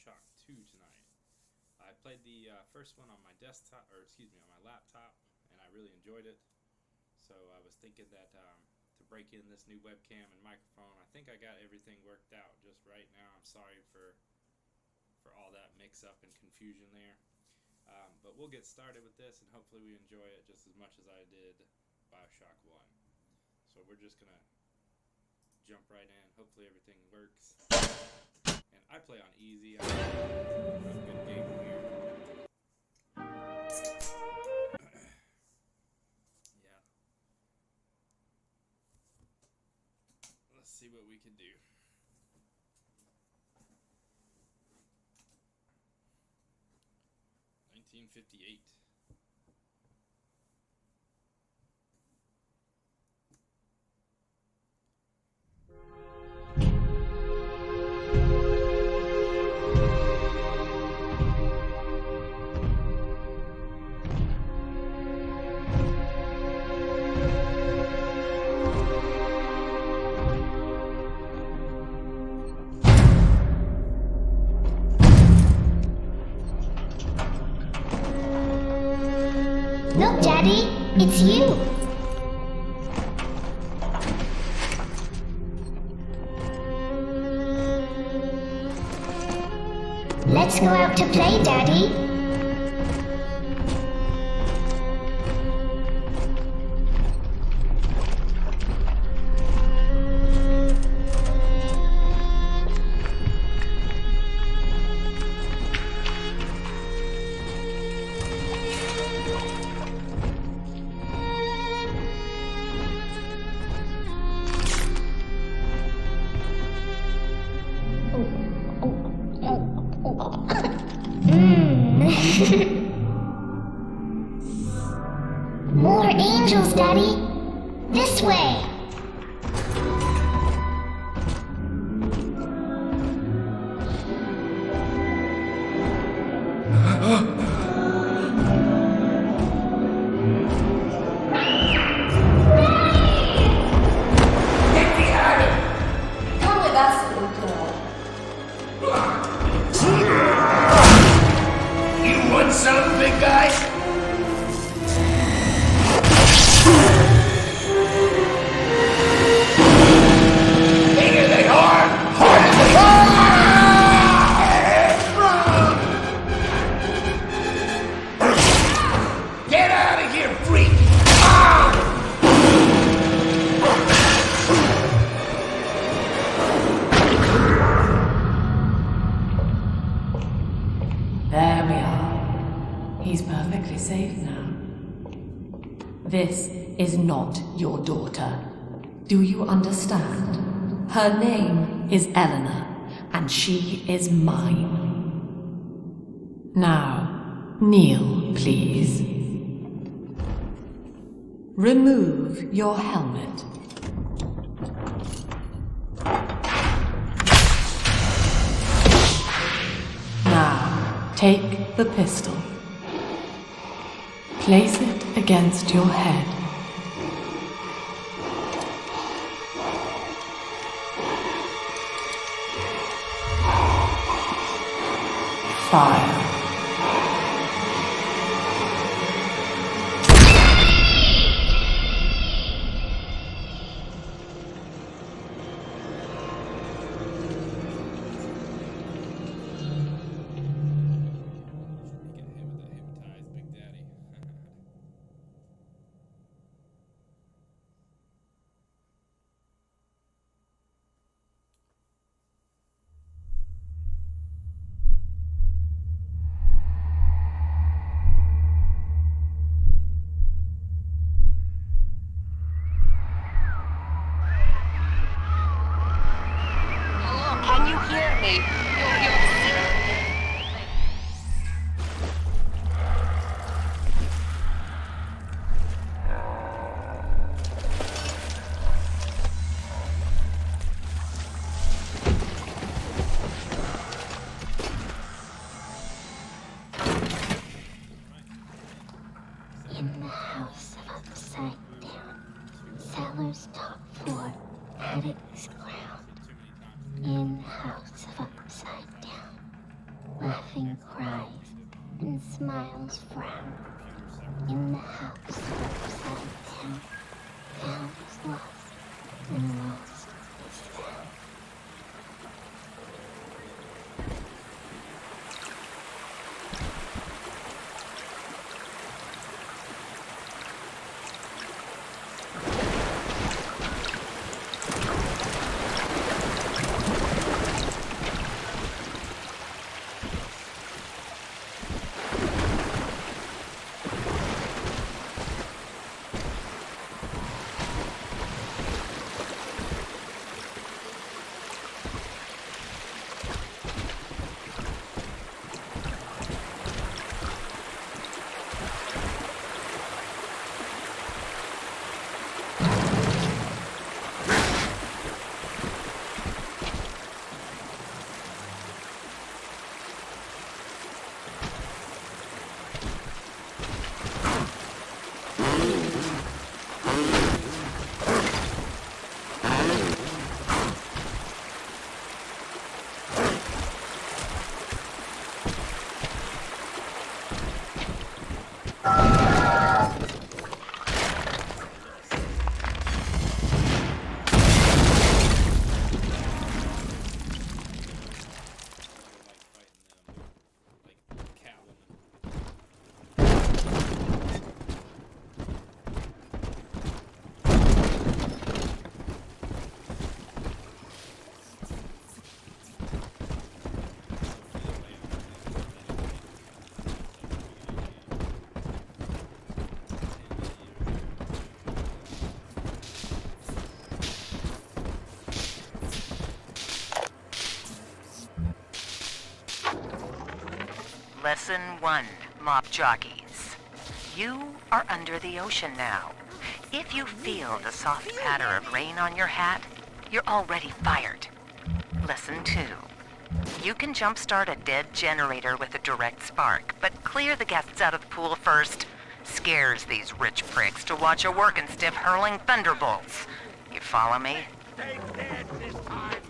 Bioshock 2 tonight. I played the first one on my desktop, or excuse me, on my laptop, and I really enjoyed it. So I was thinking that to break in this new webcam and microphone, I think I got everything worked out just right now. I'm sorry for all that mix-up and confusion there. But we'll get started with this, and hopefully we enjoy it just as much as I did Bioshock 1. So we're just going to jump right in. Hopefully everything works. And I play on easy. I'm a good gamer here. Yeah. Let's see what we can do. $1958. Look, Daddy, it's you. Let's go out to play, Daddy. More angels, Daddy. This way. Get the attic! Come with us, little girl. You want some, big guy? Bigger they are, harder they are! Get out of here, freak! There we are. He's perfectly safe now. This is not your daughter. Do you understand? Her name is Elanor, and she is mine. Now, kneel, please. Remove your helmet. Now, take the pistol. Place it against your head. Fire. Get hit with that hypnotized Big Daddy. Hello, can you hear me? In the house of upside down, cellar's top floor, attic's ground. In the house of upside down. laughing cries and smiles frown. In the house upside down, found is lost and lost is found. Lesson 1, mop jockeys. You are under the ocean now. If you feel the soft patter of rain on your hat, you're already fired. Lesson 2. You can jumpstart a dead generator with a direct spark, but clear the guests out of the pool first. Scares these rich pricks to watch a working stiff hurling thunderbolts. You follow me? Stay dead this time.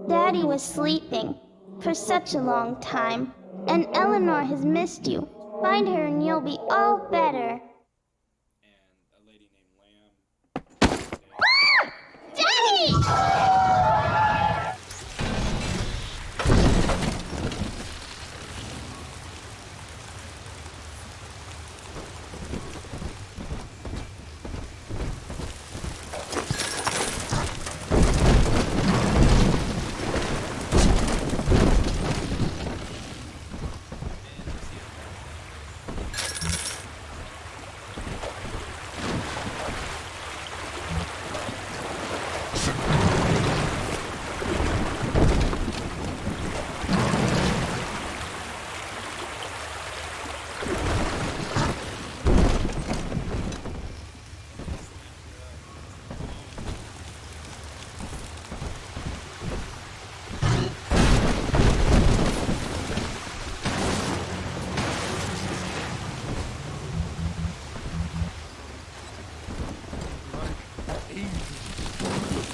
Daddy was sleeping for such a long time, and Elanor has missed you. Find her and you'll be all better. And a lady named Lamb. Daddy!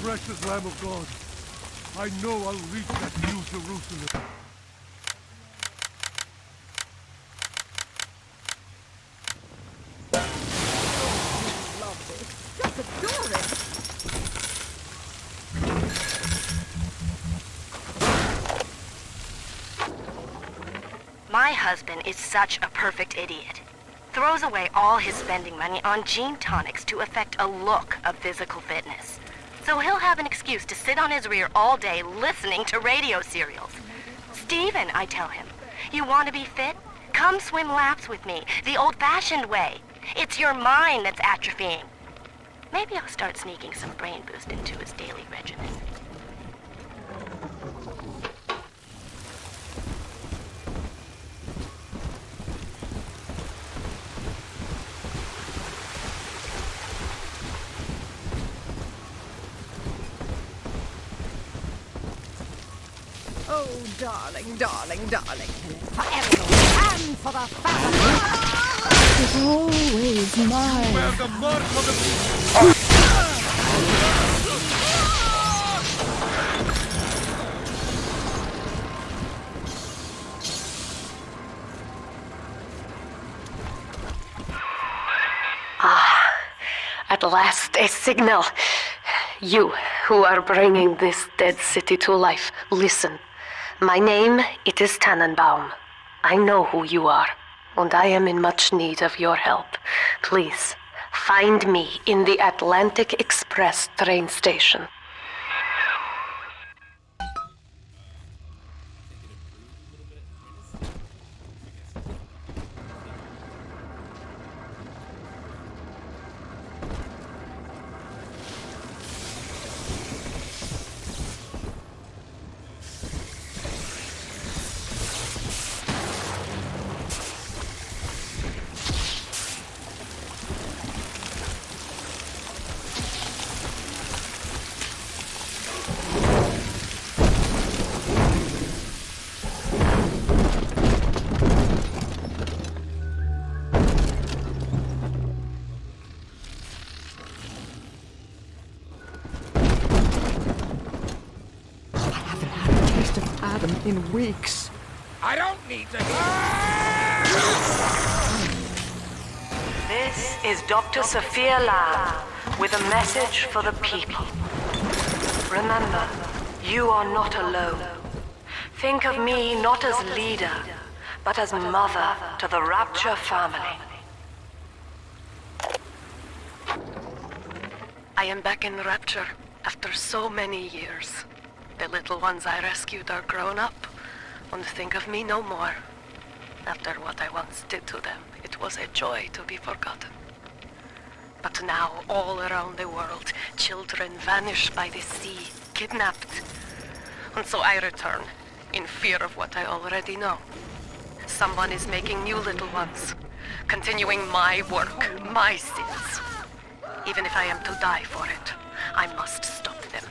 Precious Lamb of God. I know I'll reach that new Jerusalem. Just adore it. My husband is such a perfect idiot. Throws away all his spending money on gene tonics to affect a look of physical fitness. So he'll have an excuse to sit on his rear all day listening to radio serials. Steven, I tell him, you want to be fit? Come swim laps with me, the old-fashioned way. It's your mind that's atrophying. Maybe I'll start sneaking some brain boost into his daily regimen. Oh, darling, darling, darling. For Elanor and for the family. It's always mine. Where the mark of the At last, a signal. You, who are bringing this dead city to life, listen. My name, it is Tannenbaum. I know who you are, and I am in much need of your help. Please, find me in the Atlantic Express train station. In weeks. I don't need to. This is Dr. Sophia Lamb with a message for the people. Remember, you are not alone. Think of me not as leader, but as mother to the Rapture family. I am back in Rapture after so many years. The little ones I rescued are grown up, and think of me no more. After what I once did to them, it was a joy to be forgotten. But now, all around the world, children vanish by the sea, kidnapped. And so I return, in fear of what I already know. Someone is making new little ones, continuing my work, my sins. Even if I am to die for it, I must stop them.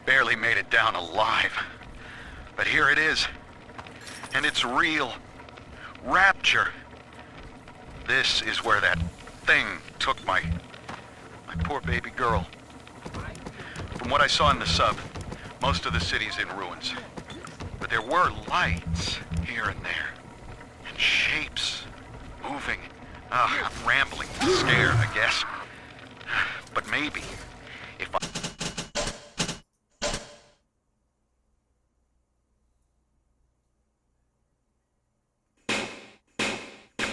Barely made it down alive. But here it is. And it's real. Rapture. This is where that thing took my poor baby girl. From what I saw in the sub, most of the city's in ruins. But there were lights here and there. And shapes moving. I'm rambling, scared, I guess. But maybe, if I...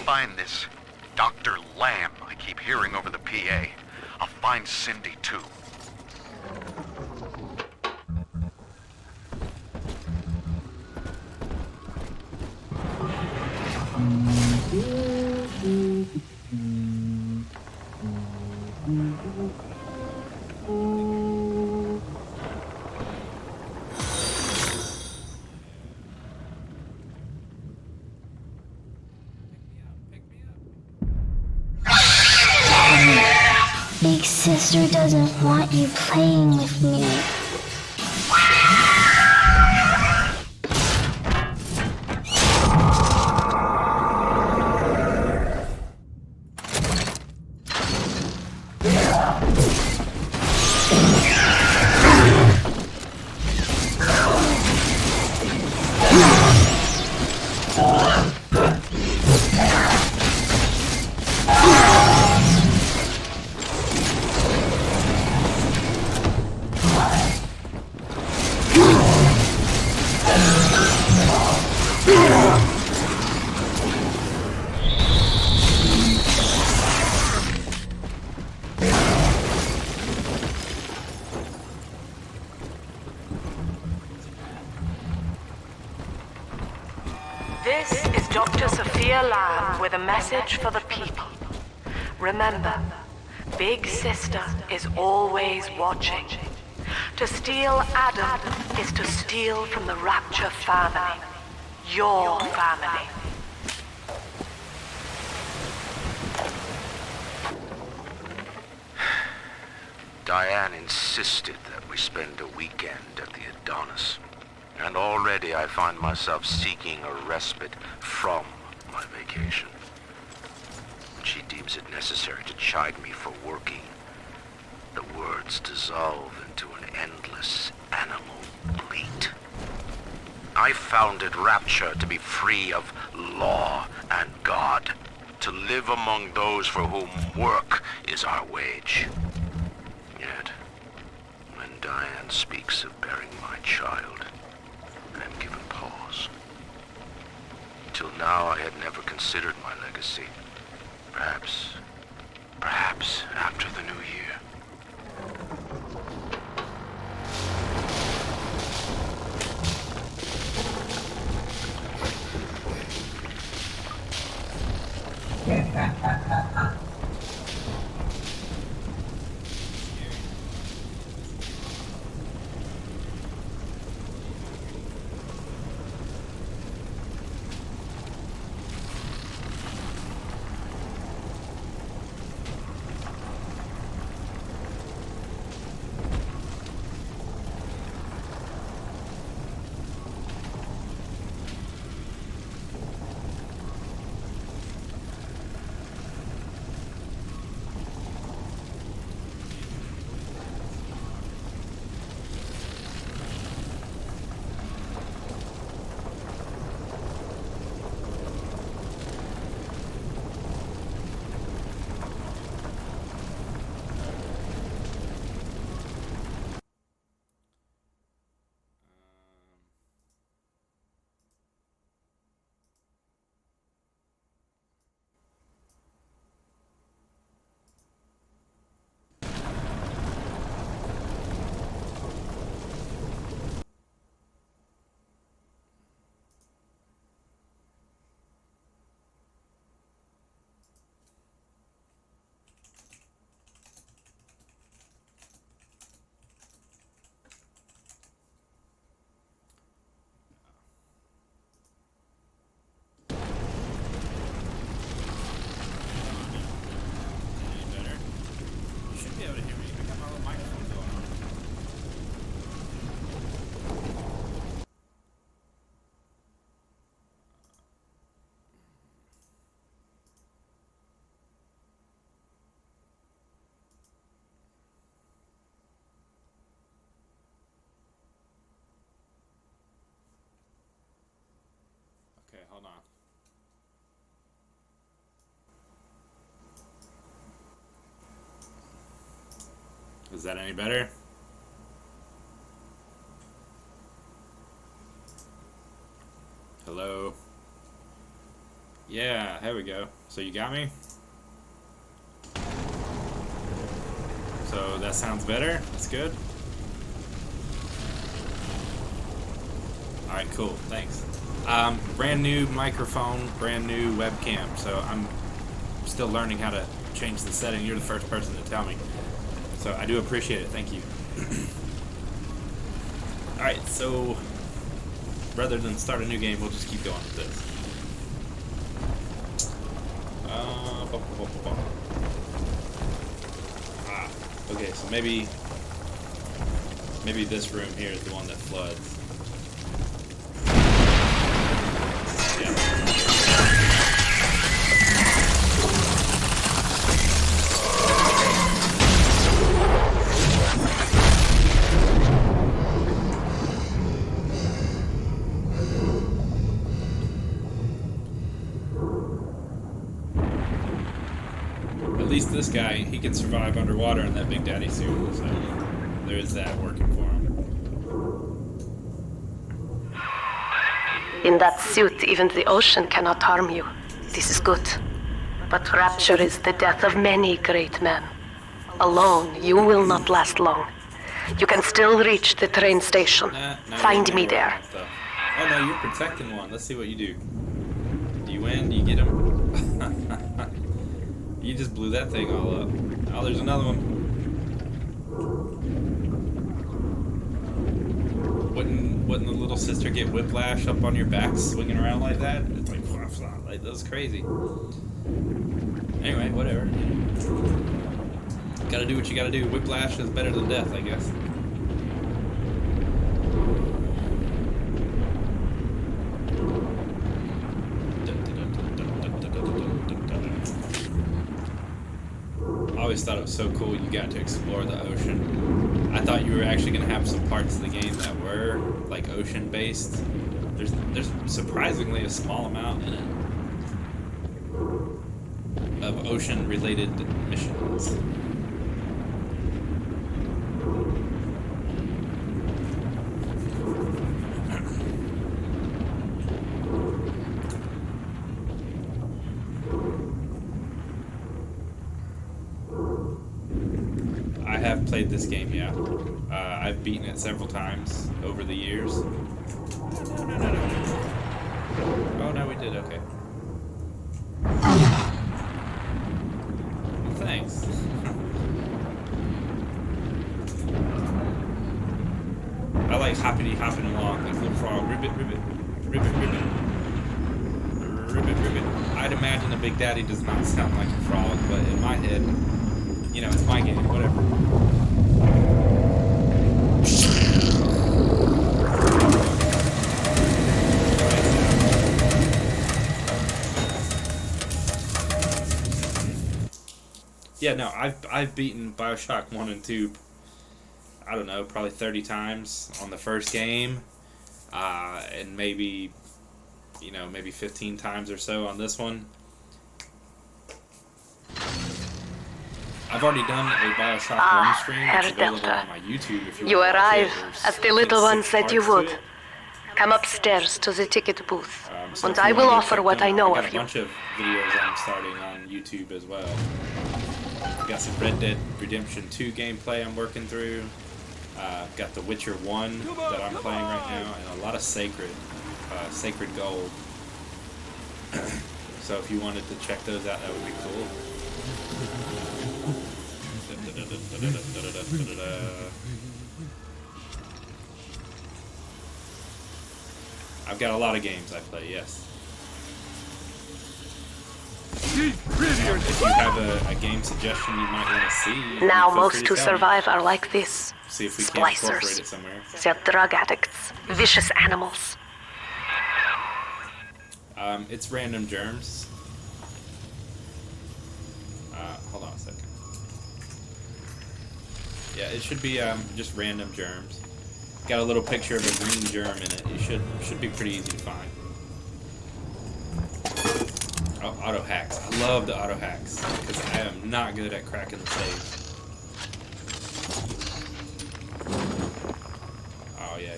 find this Dr. Lamb I keep hearing over the PA, I'll find Cindy too. big sister doesn't want you playing with me. This is Dr. Sophia Lamb with a message for the people. Remember, Big Sister is always watching. To steal Adam is to steal from the Rapture family. Your family. Diane insisted that we spend a weekend at the Adonis. And already I find myself seeking a respite from my vacation. She deems it necessary to chide me for working. The words dissolve into an endless animal bleat. I founded Rapture to be free of law and God, to live among those for whom work is our wage. Yet, when Diane speaks of bearing my child, I am given pause. Till now I had never considered my legacy. Perhaps after the new year. Okay, hold on. Is that any better? Hello? Yeah, there we go. So you got me? So that sounds better? That's good? Alright, cool. Thanks. Brand new microphone, brand new webcam. So I'm still learning how to change the setting. You're the first person to tell me. So I do appreciate it. Thank you. Alright, so rather than start a new game, we'll just keep going with this. Okay, so maybe this room here is the one that floods. At least this guy, he can survive underwater in that Big Daddy suit, so there is that working for him. In that suit, even the ocean cannot harm you. This is good. But rapture is the death of many great men. Alone, you will not last long. You can still reach the train station. Find me there. Oh no, you're protecting one. Let's see what you do. Do you win? Do you get him? You just blew that thing all up. Oh, there's another one. Wouldn't the little sister get whiplash up on your back swinging around like that? It's like, like that was crazy. Anyway, whatever. Gotta do what you gotta do. Whiplash is better than death, I guess. I always thought it was so cool you got to explore the ocean. I thought you were actually going to have some parts of the game that were like ocean based. There's surprisingly a small amount in it of ocean related missions. I have played this game, yeah. I've beaten it several times over the years. No. Oh, no, we did, okay. Well, thanks. I like hopping along, like little frog. Ribbit, ribbit, ribbit, ribbit. Ribbit, ribbit. I'd imagine a Big Daddy does not sound like a frog, but in my head, you know, it's my game, whatever. Yeah, no, I've beaten Bioshock 1 and 2, I don't know, probably 30 times on the first game, and maybe 15 times or so on this one. I've already done a Bioshock 1 stream, which is available on my YouTube if you want to watch it. arrive, as the little one said you would. Come upstairs to the ticket booth, and I will offer what I know of you. I've got a bunch of videos I'm starting on YouTube as well. I've got some Red Dead Redemption 2 gameplay I'm working through. I've got The Witcher 1 that I'm playing right now, and a lot of Sacred Gold. So if you wanted to check those out, that would be cool. I've got a lot of games I play, yes. If you have a game suggestion you might want to see, now most who survive are like this. See if we can incorporate it Splicers. somewhere. They're drug addicts, vicious animals. It's random germs. Hold on a second. Yeah, it should be just random germs. Got a little picture of a green germ in it. It should be pretty easy to find. Oh, auto hacks. I love the auto hacks because I am not good at cracking the saves. Oh yeah.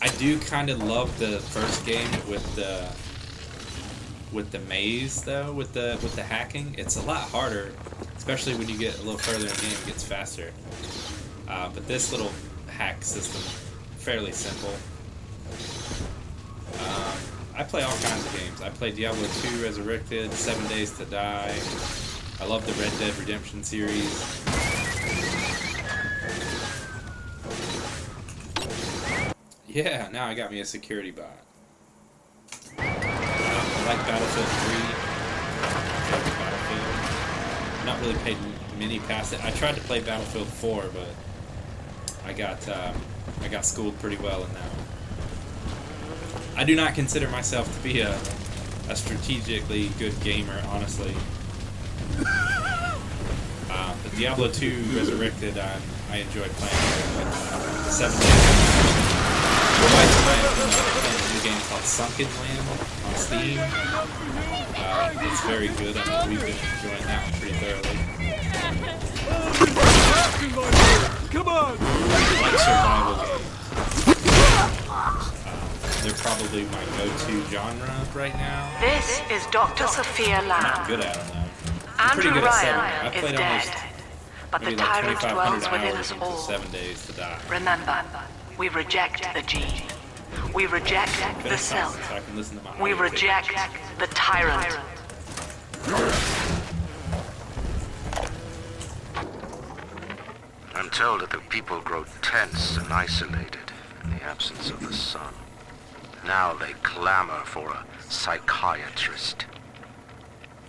I do kind of love the first game with the maze though, with the hacking. It's a lot harder, especially when you get a little further in the game. It gets faster. But this little hack system, fairly simple. I play all kinds of games. I play Diablo 2 Resurrected, 7 Days to Die. I love the Red Dead Redemption series. Yeah, now I got me a security bot. I like Battlefield 3. Favorite Battlefield. Not really paid many past it. I tried to play Battlefield 4, but I got schooled pretty well in that one. I do not consider myself to be a strategically good gamer, honestly. But Diablo 2 Resurrected, I enjoyed playing it. 7 days. My wife and I have been playing a new game called Sunken Land on Steam. It's very good. I mean, we've been enjoying that one pretty thoroughly. Come on! I like survival games. They're probably my go-to genre right now. This is Dr. Sophia I'm not Lamb. good at them though. I'm pretty Andrew good at 7. Ryan I've is played dead, almost but the maybe like tyrant 2,500 dwells within hours us into all. 7 days to die. Remember, we reject the gene. We reject the Finish self. something so I can listen to my We audio tape. reject the tyrant. I'm told that the people grow tense and isolated in the absence of the sun. Now they clamor for a psychiatrist.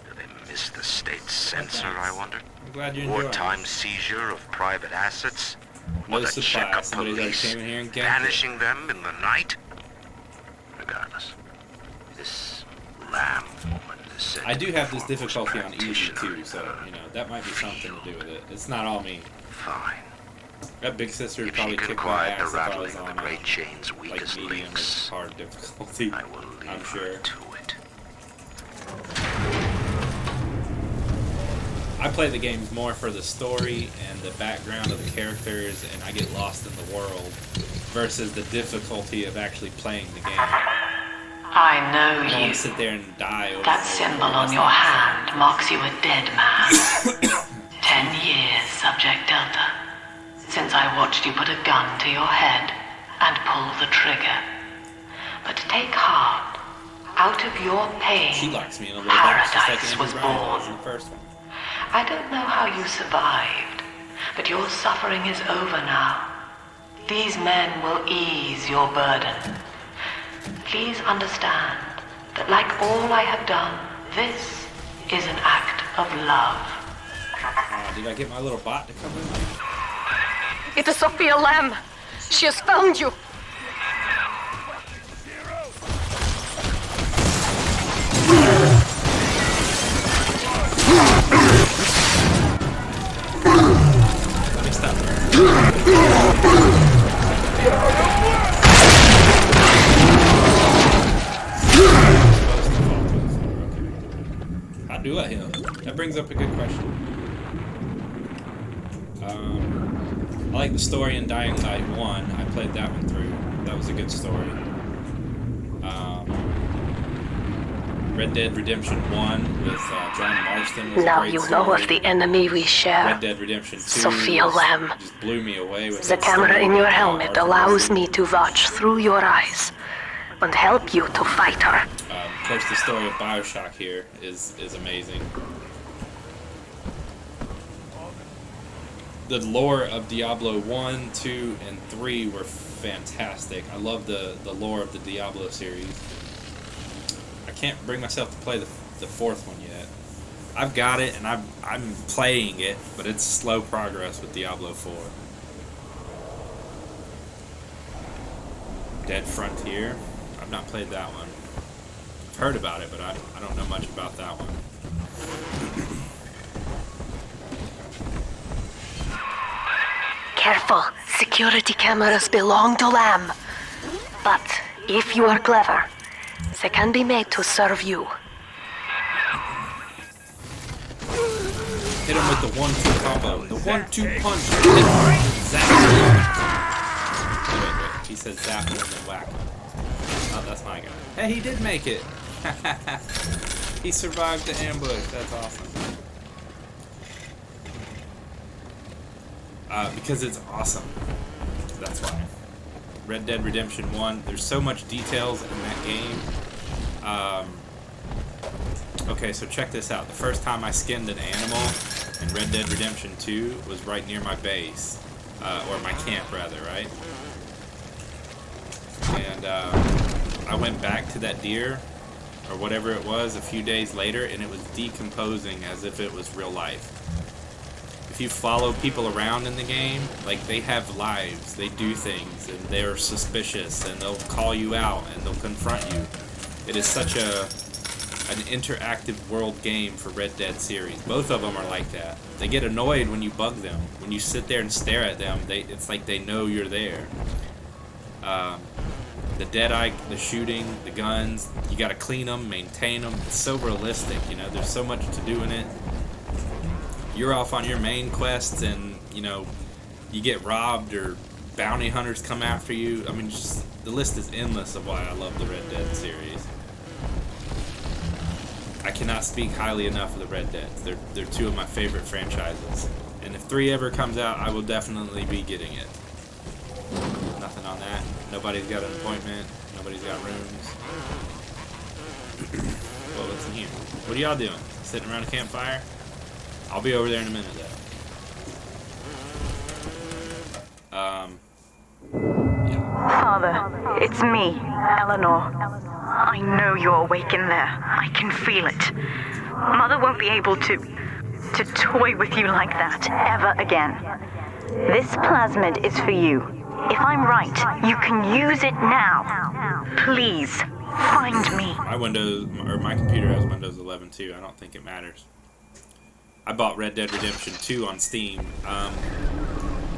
Do they miss the state censor, I wonder? I'm glad you're enjoying Wartime it. seizure of private assets? No Or the surprise, checkup somebody that police came in here and ganked it. vanishing them in the night? Regardless, this Lamb woman is said I to do be have this foremost difficulty on easy practitioner too, in so her you know that might be something to do with it. It's not all me. Fine. That big sister would If probably she can kick my quiet the ass if I rattling was of on the Great Chain's like weakest medium or links, hard difficulty. I will leave I'm her sure. to it. I play the games more for the story and the background of the characters, and I get lost in the world versus the difficulty of actually playing the game. I know I don't you. want to sit there and die over That and over symbol again. on your hand marks you a dead man. 10 years, Subject Delta, since I watched you put a gun to your head and pull the trigger. But take heart. Out of your pain, She likes me in a little box, just like paradise Andrew was Ryan born. was in the first one. I don't know how you survived, but your suffering is over now. These men will ease your burden. Please understand that like all I have done, this is an act of love. Did I get my little bot to come in? It is Sophia Lamb. She has found you. Let me stop. How do I heal? That brings up a good question. I like the story in Dying Light 1. I played that one through. That was a good story. Red Dead Redemption 1 with John Marston was a Now great you know story. of the enemy we share. Red Dead Redemption 2 Sophia Lamb. just blew me away with The its camera story. in your helmet Arthur allows Weasley. me to watch through your eyes and help you to fight her. Of course, the story of Bioshock here is amazing. The lore of Diablo 1, 2, and 3 were fantastic. I love the lore of the Diablo series. I can't bring myself to play the fourth one yet. I've got it, and I'm playing it, but it's slow progress with Diablo 4. Dead Frontier. I've not played that one. I've heard about it, but I don't know much about that one. Careful, security cameras belong to Lamb. But if you are clever, they can be made to serve you. Hit him with the 1-2 combo. The 1-2 punch. Zap. Wait. He says zap him and then whack him. Oh, that's my guy. Hey, he did make it. He survived the ambush. That's awesome. Because it's awesome. That's why. Red Dead Redemption 1. There's so much details in that game. Okay, so check this out. The first time I skinned an animal in Red Dead Redemption 2 was right near my base. Or my camp, rather, right? and I went back to that deer or whatever it was a few days later, and it was decomposing as if it was real life. If you follow people around in the game, like, they have lives, they do things, and they're suspicious, and they'll call you out, and they'll confront you. It is such an interactive world game for Red Dead series. Both of them are like that. They get annoyed when you bug them. When you sit there and stare at them, it's like they know you're there. The deadeye, the shooting, the guns, you gotta clean them, maintain them. It's so realistic, you know, there's so much to do in it. You're off on your main quests and, you know, you get robbed or bounty hunters come after you. I mean, just the list is endless of why I love the Red Dead series. I cannot speak highly enough of the Red Deads. They're two of my favorite franchises. And if 3 ever comes out, I will definitely be getting it. Nothing on that. Nobody's got an appointment. Nobody's got rooms. Well, what's in here? What are y'all doing? Sitting around a campfire? I'll be over there in a minute, though. Yeah. Father, it's me, Elanor. I know you're awake in there. I can feel it. Mother won't be able to toy with you like that ever again. This plasmid is for you. If I'm right, you can use it now. Please, find me. My computer has Windows 11 too. I don't think it matters. I bought Red Dead Redemption 2 on Steam.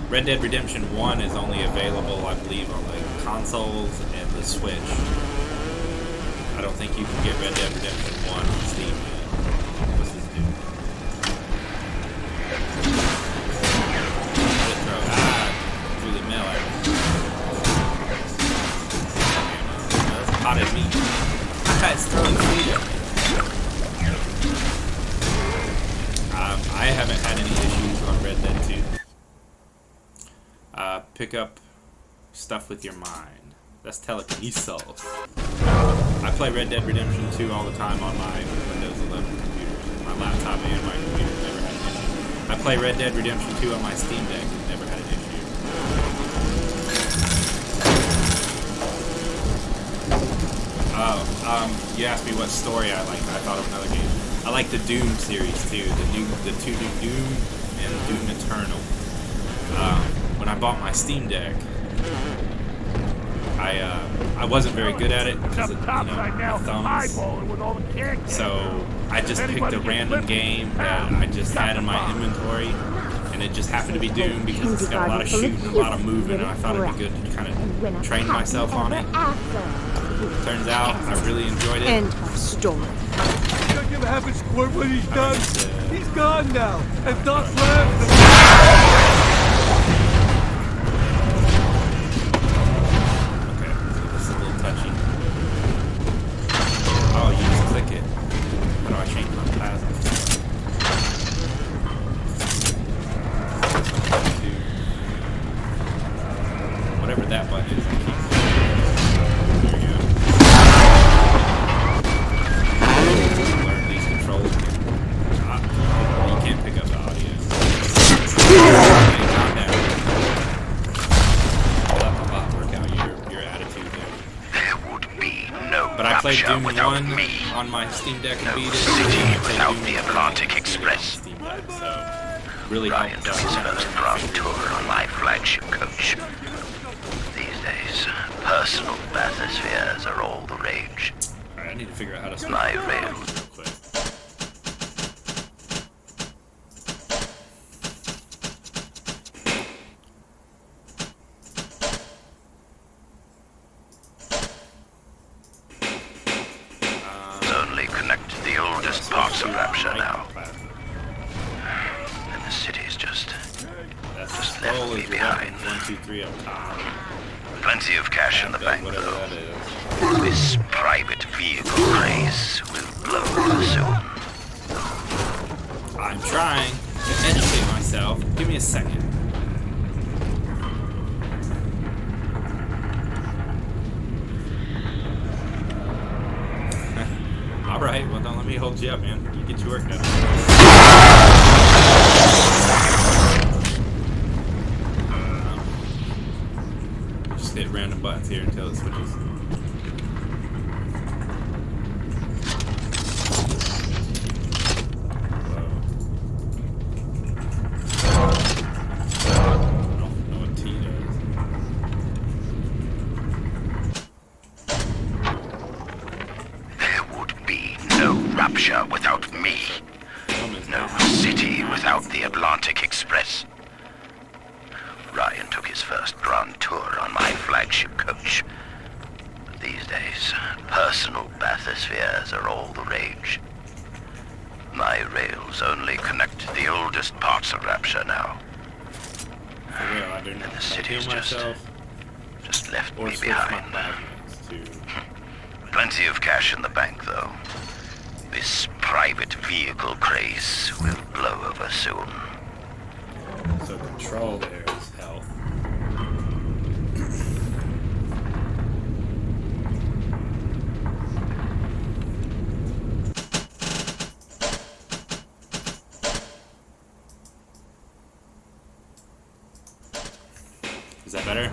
Red Dead Redemption 1 is only available, I believe, on the consoles and the Switch. I don't think you can get Red Dead Redemption 1 on Steam yet. What's this dude? Through the mail at me. That's hot as meat. It's throwing food at me. I haven't had any issues on Red Dead 2. Pick up stuff with your mind. That's telekinesis. I play Red Dead Redemption 2 all the time on my Windows 11 computer. My laptop and my computer never had an issue. I play Red Dead Redemption 2 on my Steam Deck and never had an issue. You asked me what story I like. I thought of another game. I like the Doom series too. The two Doom and Doom Eternal. When I bought my Steam Deck, I wasn't very good at it because of, my thumbs. So I just picked a random game that I just had in my inventory, and it just happened to be Doom because it's got a lot of shooting, a lot of movement, and I thought it'd be good to kind of train myself on it. Turns out I really enjoyed it. End of story. Don't give a half a squirt what he's done. He's gone now, and Doc left. Oh, you just click it. How do I change my plasma? Whatever that button is, I keep there you go. Learn these controls. You can't pick up the audio. Okay, calm down. I'll work out your attitude there. There would be no But I played Doom 1 on my Steam Deck and beat it. City without the Atlantic Express. So really helped Ryan's first grand tour on my flagship coach. These days, personal bathyspheres are all the rage. Alright, I need to figure out how to My rail. real quick. Only connect to the oldest parts of Rapture now. And the city's just left me behind. 1, 2, 3 up top. Plenty of cash in the bank, Whatever though. that is. This private vehicle craze will blow over soon. I'm trying to educate myself. Give me a second. Alright, well don't let me hold you up, man. You get your work done. Just hit random the buttons here until it switches. Without me. No city without the Atlantic Express. Ryan took his first grand tour on my flagship coach. These days, personal bathyspheres are all the rage. My rails only connect the oldest parts of Rapture now. And the city's just left me behind. Plenty of cash in the bank, though. This private vehicle craze will blow over soon. So control there is health. Is that better?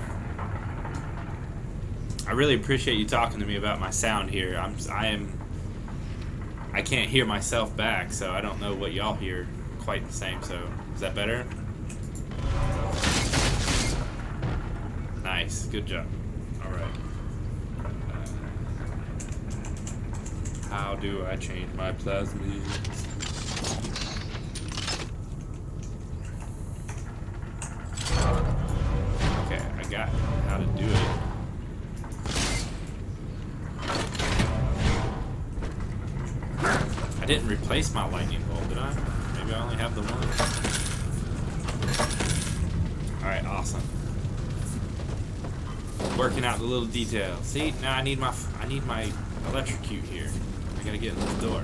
I really appreciate you talking to me about my sound here. I can't hear myself back, so I don't know what y'all hear quite the same. So, is that better? Nice, good job. All right. How do I change my plasmids? Okay, I got how to do it. I didn't replace my lightning bolt, did I? Maybe I only have the one. Alright, awesome. Working out the little details. See, now I need my electrocute here. I gotta get in this door.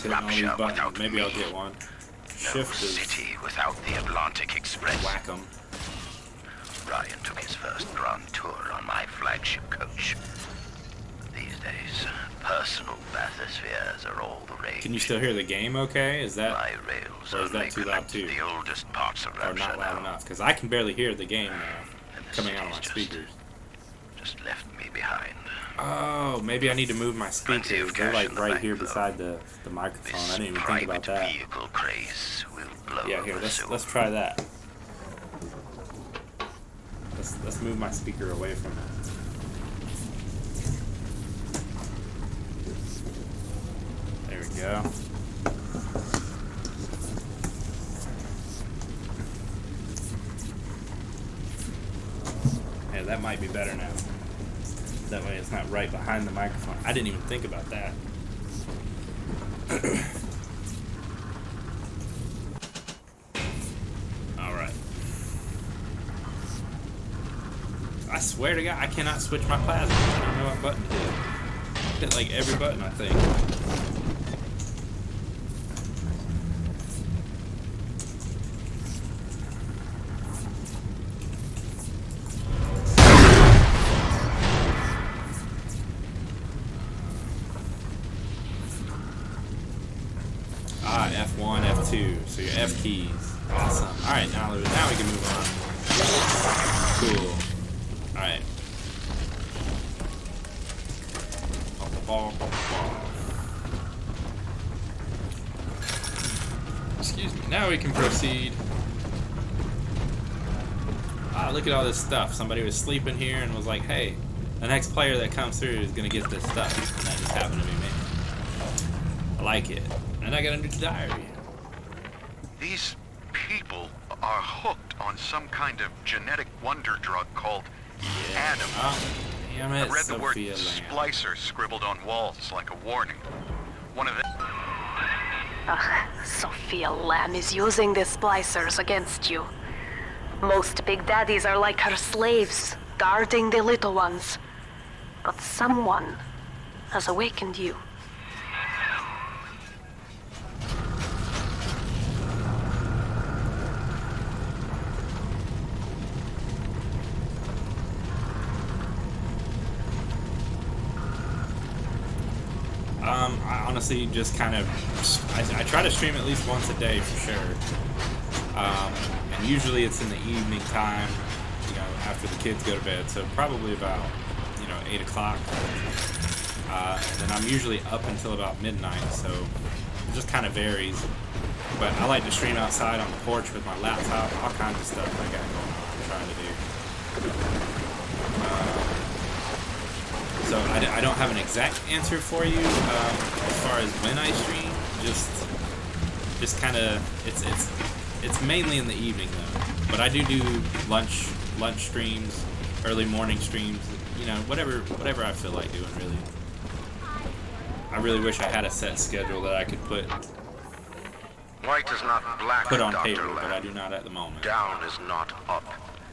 Rapture without maybe me. I'll get one. No city without the Atlantic Express. Whack 'em. Ryan took his first grand tour on my flagship coach. These days, personal bathyspheres are all the rage. Can you still hear the game okay? Is that, my rails or is that too loud too? The oldest parts of or not loud enough? Because I can barely hear the game now, coming out of my speakers. Just left me behind. Oh, maybe I need to move my speakers. They're like right here beside the microphone. I didn't even think about that. Yeah, here, let's try that. Let's move my speaker away from it. There we go. Yeah, that might be better now. That way it's not right behind the microphone. I didn't even think about that. Alright. I swear to God, I cannot switch my plasma. I don't know what button to hit. Hit like every button, I think. F1, F2, so your F keys. Awesome. Alright, now we can move on. Cool. Alright. Excuse me. Now we can proceed. Ah, look at all this stuff. Somebody was sleeping here and was like, hey, the next player that comes through is going to get this stuff. And that just happened to be me. I like it. And I got a new diary. These people are hooked on some kind of genetic wonder drug called Adam. Damn it, I read the word Sophia Lamb. splicer scribbled on walls like a warning. One of them. Sophia Lamb is using the splicers against you. Most big daddies are like her slaves, guarding the little ones. But someone has awakened you. I honestly just kind of, I try to stream at least once a day for sure. And usually it's in the evening time, you know, after the kids go to bed. So probably about, you know, 8 o'clock. And then I'm usually up until about midnight, so it just kind of varies. But I like to stream outside on the porch with my laptop, all kinds of stuff I got going on, I'm trying to do. So I don't have an exact answer for you as far as when I stream. Just kind of it's mainly in the evening though. But I do lunch streams, early morning streams. You know, whatever I feel like doing really. I really wish I had a set schedule that I could put White is not black, on Dr. paper, Lamb. but I do not at the moment. Down is not up.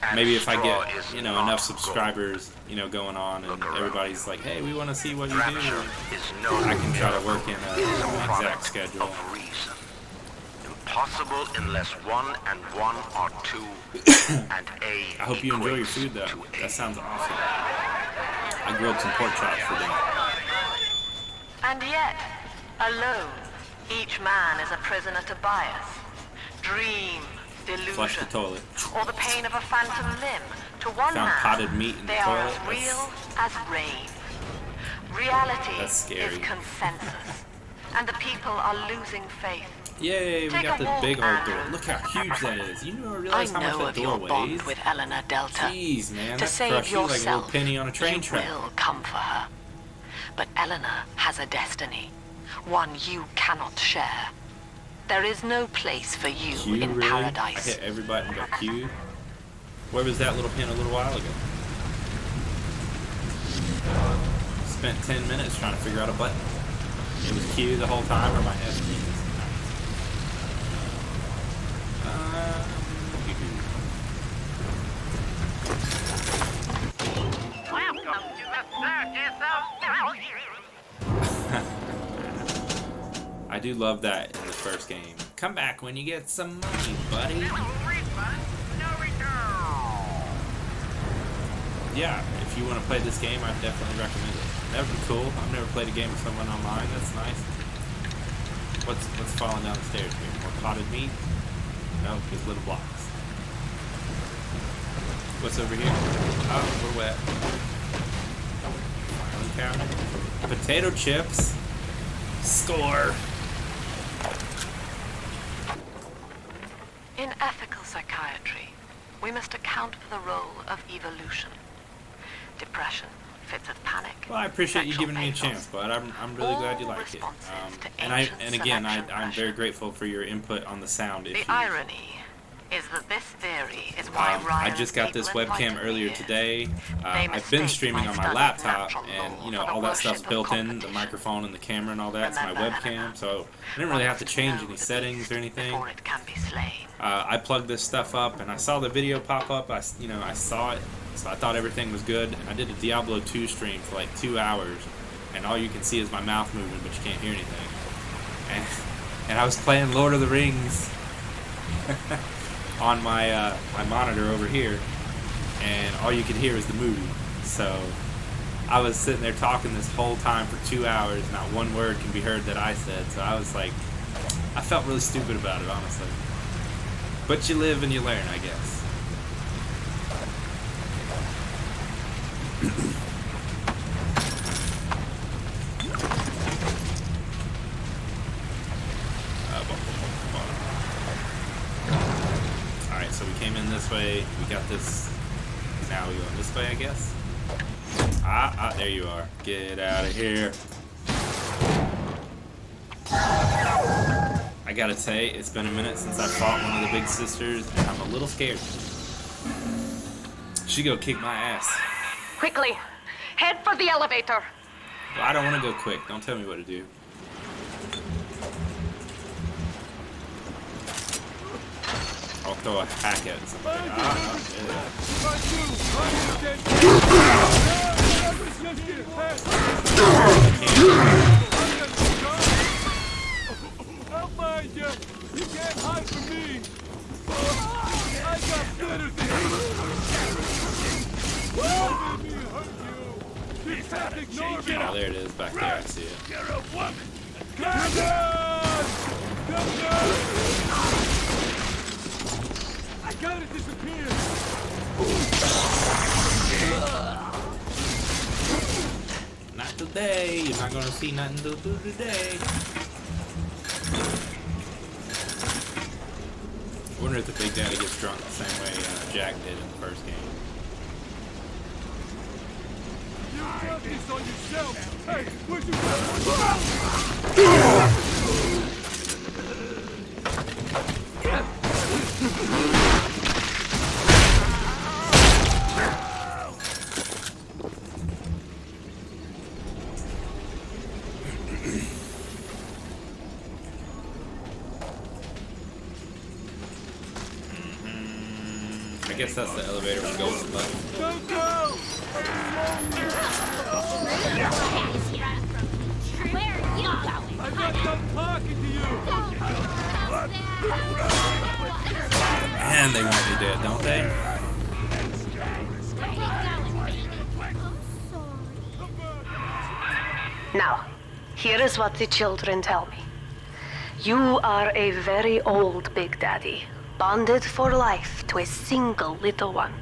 And Maybe if I straw get, is you know, not enough gold. subscribers, you know, going on, and Look around. everybody's like, hey, we want to see what you Rapture do. is no I can try to miracle. work in It is a an exact product schedule. of reason. Impossible unless 1 and 1 are 2, and A I hope you enjoy your equates food, though. to A. That sounds awesome. I grilled some pork chops for dinner. And yet, alone, each man is a prisoner to bias, dream, Flush the delusion, toilet. or the pain of a phantom limb. To one Found man, potted meat in the they are toilet. as real as rain. Reality That's scary. is consensus, and the people are losing faith. Yay, we Take got a this walk, big old door. Andrew. Look how huge that is. You don't I realize how much know that of door your bond weighs. with Eleanor Delta. Jeez, man, To that save crushed you like a little yourself, penny on a train you track. will come for her. But Eleanor has a destiny, one you cannot share. There is no place for you Q, in really? paradise. I hit every button but Q. Where was that little pin a little while ago? Spent 10 minutes trying to figure out a button. It was Q the whole time, or my F keys. Welcome to the circus of I do love that in the first game. Come back when you get some money, buddy. Yeah, if you want to play this game, I'd definitely recommend it. That would be cool. I've never played a game with someone online. That's nice. What's falling down the stairs here? More potted meat? No, just little blocks. What's over here? Oh, we're wet. Filing cabinet. Potato chips. Score. In ethical psychiatry, we must account for the role of evolution. Depression, fits of panic. Well, I appreciate you sexual giving me a pathos. chance, bud. I'm really glad you All like it. responses to And ancient again, selection I'm very pressure. grateful for your input on the sound issues. The irony is that this theory is why I just got this webcam earlier today. I've been streaming on my laptop, and you know all that stuff's built in, the microphone and the camera and all that's my webcam. So I didn't really have to change any settings or anything. Before it can be slain. I plugged this stuff up, and I saw the video pop up. I saw it, so I thought everything was good. And I did a Diablo 2 stream for like 2 hours, and all you can see is my mouth moving, but you can't hear anything. And I was playing Lord of the Rings on my my monitor over here, and all you could hear was the movie. So I was sitting there talking this whole time for 2 hours. Not one word can be heard that I said. So I was like, I felt really stupid about it, honestly. But you live and you learn, I guess. Alright, so we came in this way. We got this. Now we go this way, I guess. There you are. Get out of here. I gotta say, it's been a minute since I fought one of the big sisters, and I'm a little scared. She go kick my ass. Quickly, head for the elevator. Well, I don't want to go quick. Don't tell me what to do. I'll throw a hack at somebody. I'll find you. You can't hide from me. I got better things. Don't let me hurt you. You can't ignore me. Oh, there it is, back there. I see it. You're a woman. I gotta disappear! Not today. You're not gonna see nothing to do today. I wonder if the Big Daddy gets drunk the same way Jack did in the first game. You brought this on yourself! Hey, where'd you I guess that's the elevator we go with, but Don't go! Where are you going? I got done talking to you! man, they want me dead, don't they? Now, here is what the children tell me. You are a very old Big Daddy, bonded for life to a single little one.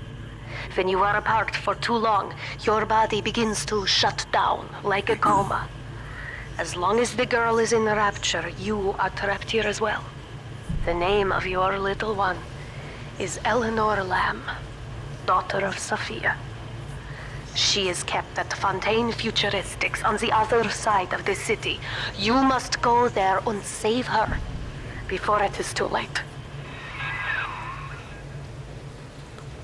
When you are apart for too long, your body begins to shut down like a coma. As long as the girl is in the rapture, you are trapped here as well. The name of your little one is Elanor Lamb, daughter of Sophia. She is kept at Fontaine Futuristics on the other side of the city. You must go there and save her before it is too late.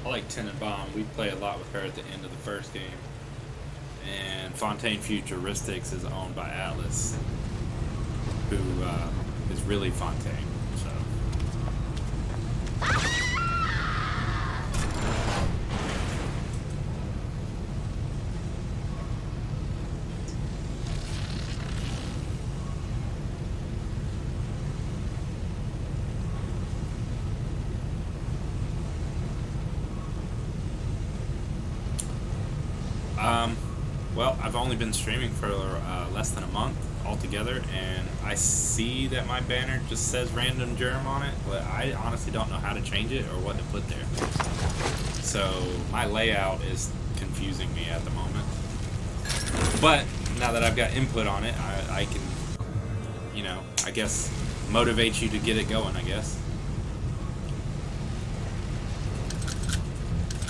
I like Tenenbaum. We play a lot with her at the end of the first game. And Fontaine Futuristics is owned by Atlas, who is really Fontaine. So. Well, I've only been streaming for less than a month altogether, and I see that my banner just says Random Germ on it, but I honestly don't know how to change it or what to put there. So my layout is confusing me at the moment. But now that I've got input on it, I can, you know, I guess motivate you to get it going, I guess.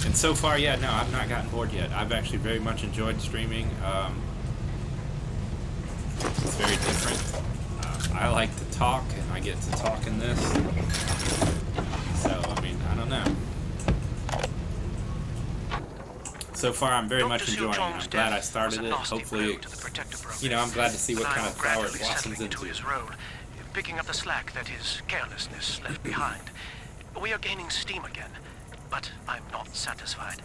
And so far, yeah, no, I've not gotten bored yet. I've actually very much enjoyed streaming. It's very different. I like to talk, and I get to talk in this. So, I mean, I don't know. So far, I'm very much enjoying it. I'm glad I started it. Hopefully, you know, I'm glad to see what kind of flower it blossoms into. His role, picking up the slack that his carelessness left behind. We are gaining steam again. But I'm not satisfied.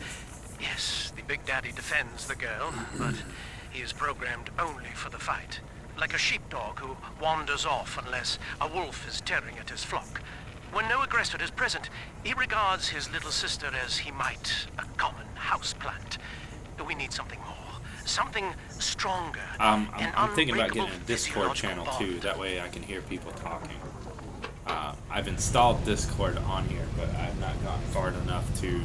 Yes, the Big Daddy defends the girl, but he is programmed only for the fight. Like a sheepdog who wanders off unless a wolf is tearing at his flock. When no aggressor is present, he regards his little sister as he might a common houseplant. We need something more. Something stronger. I'm thinking about getting a Discord channel too. That way I can hear people talking. I've installed Discord on here, but I've not gotten far enough to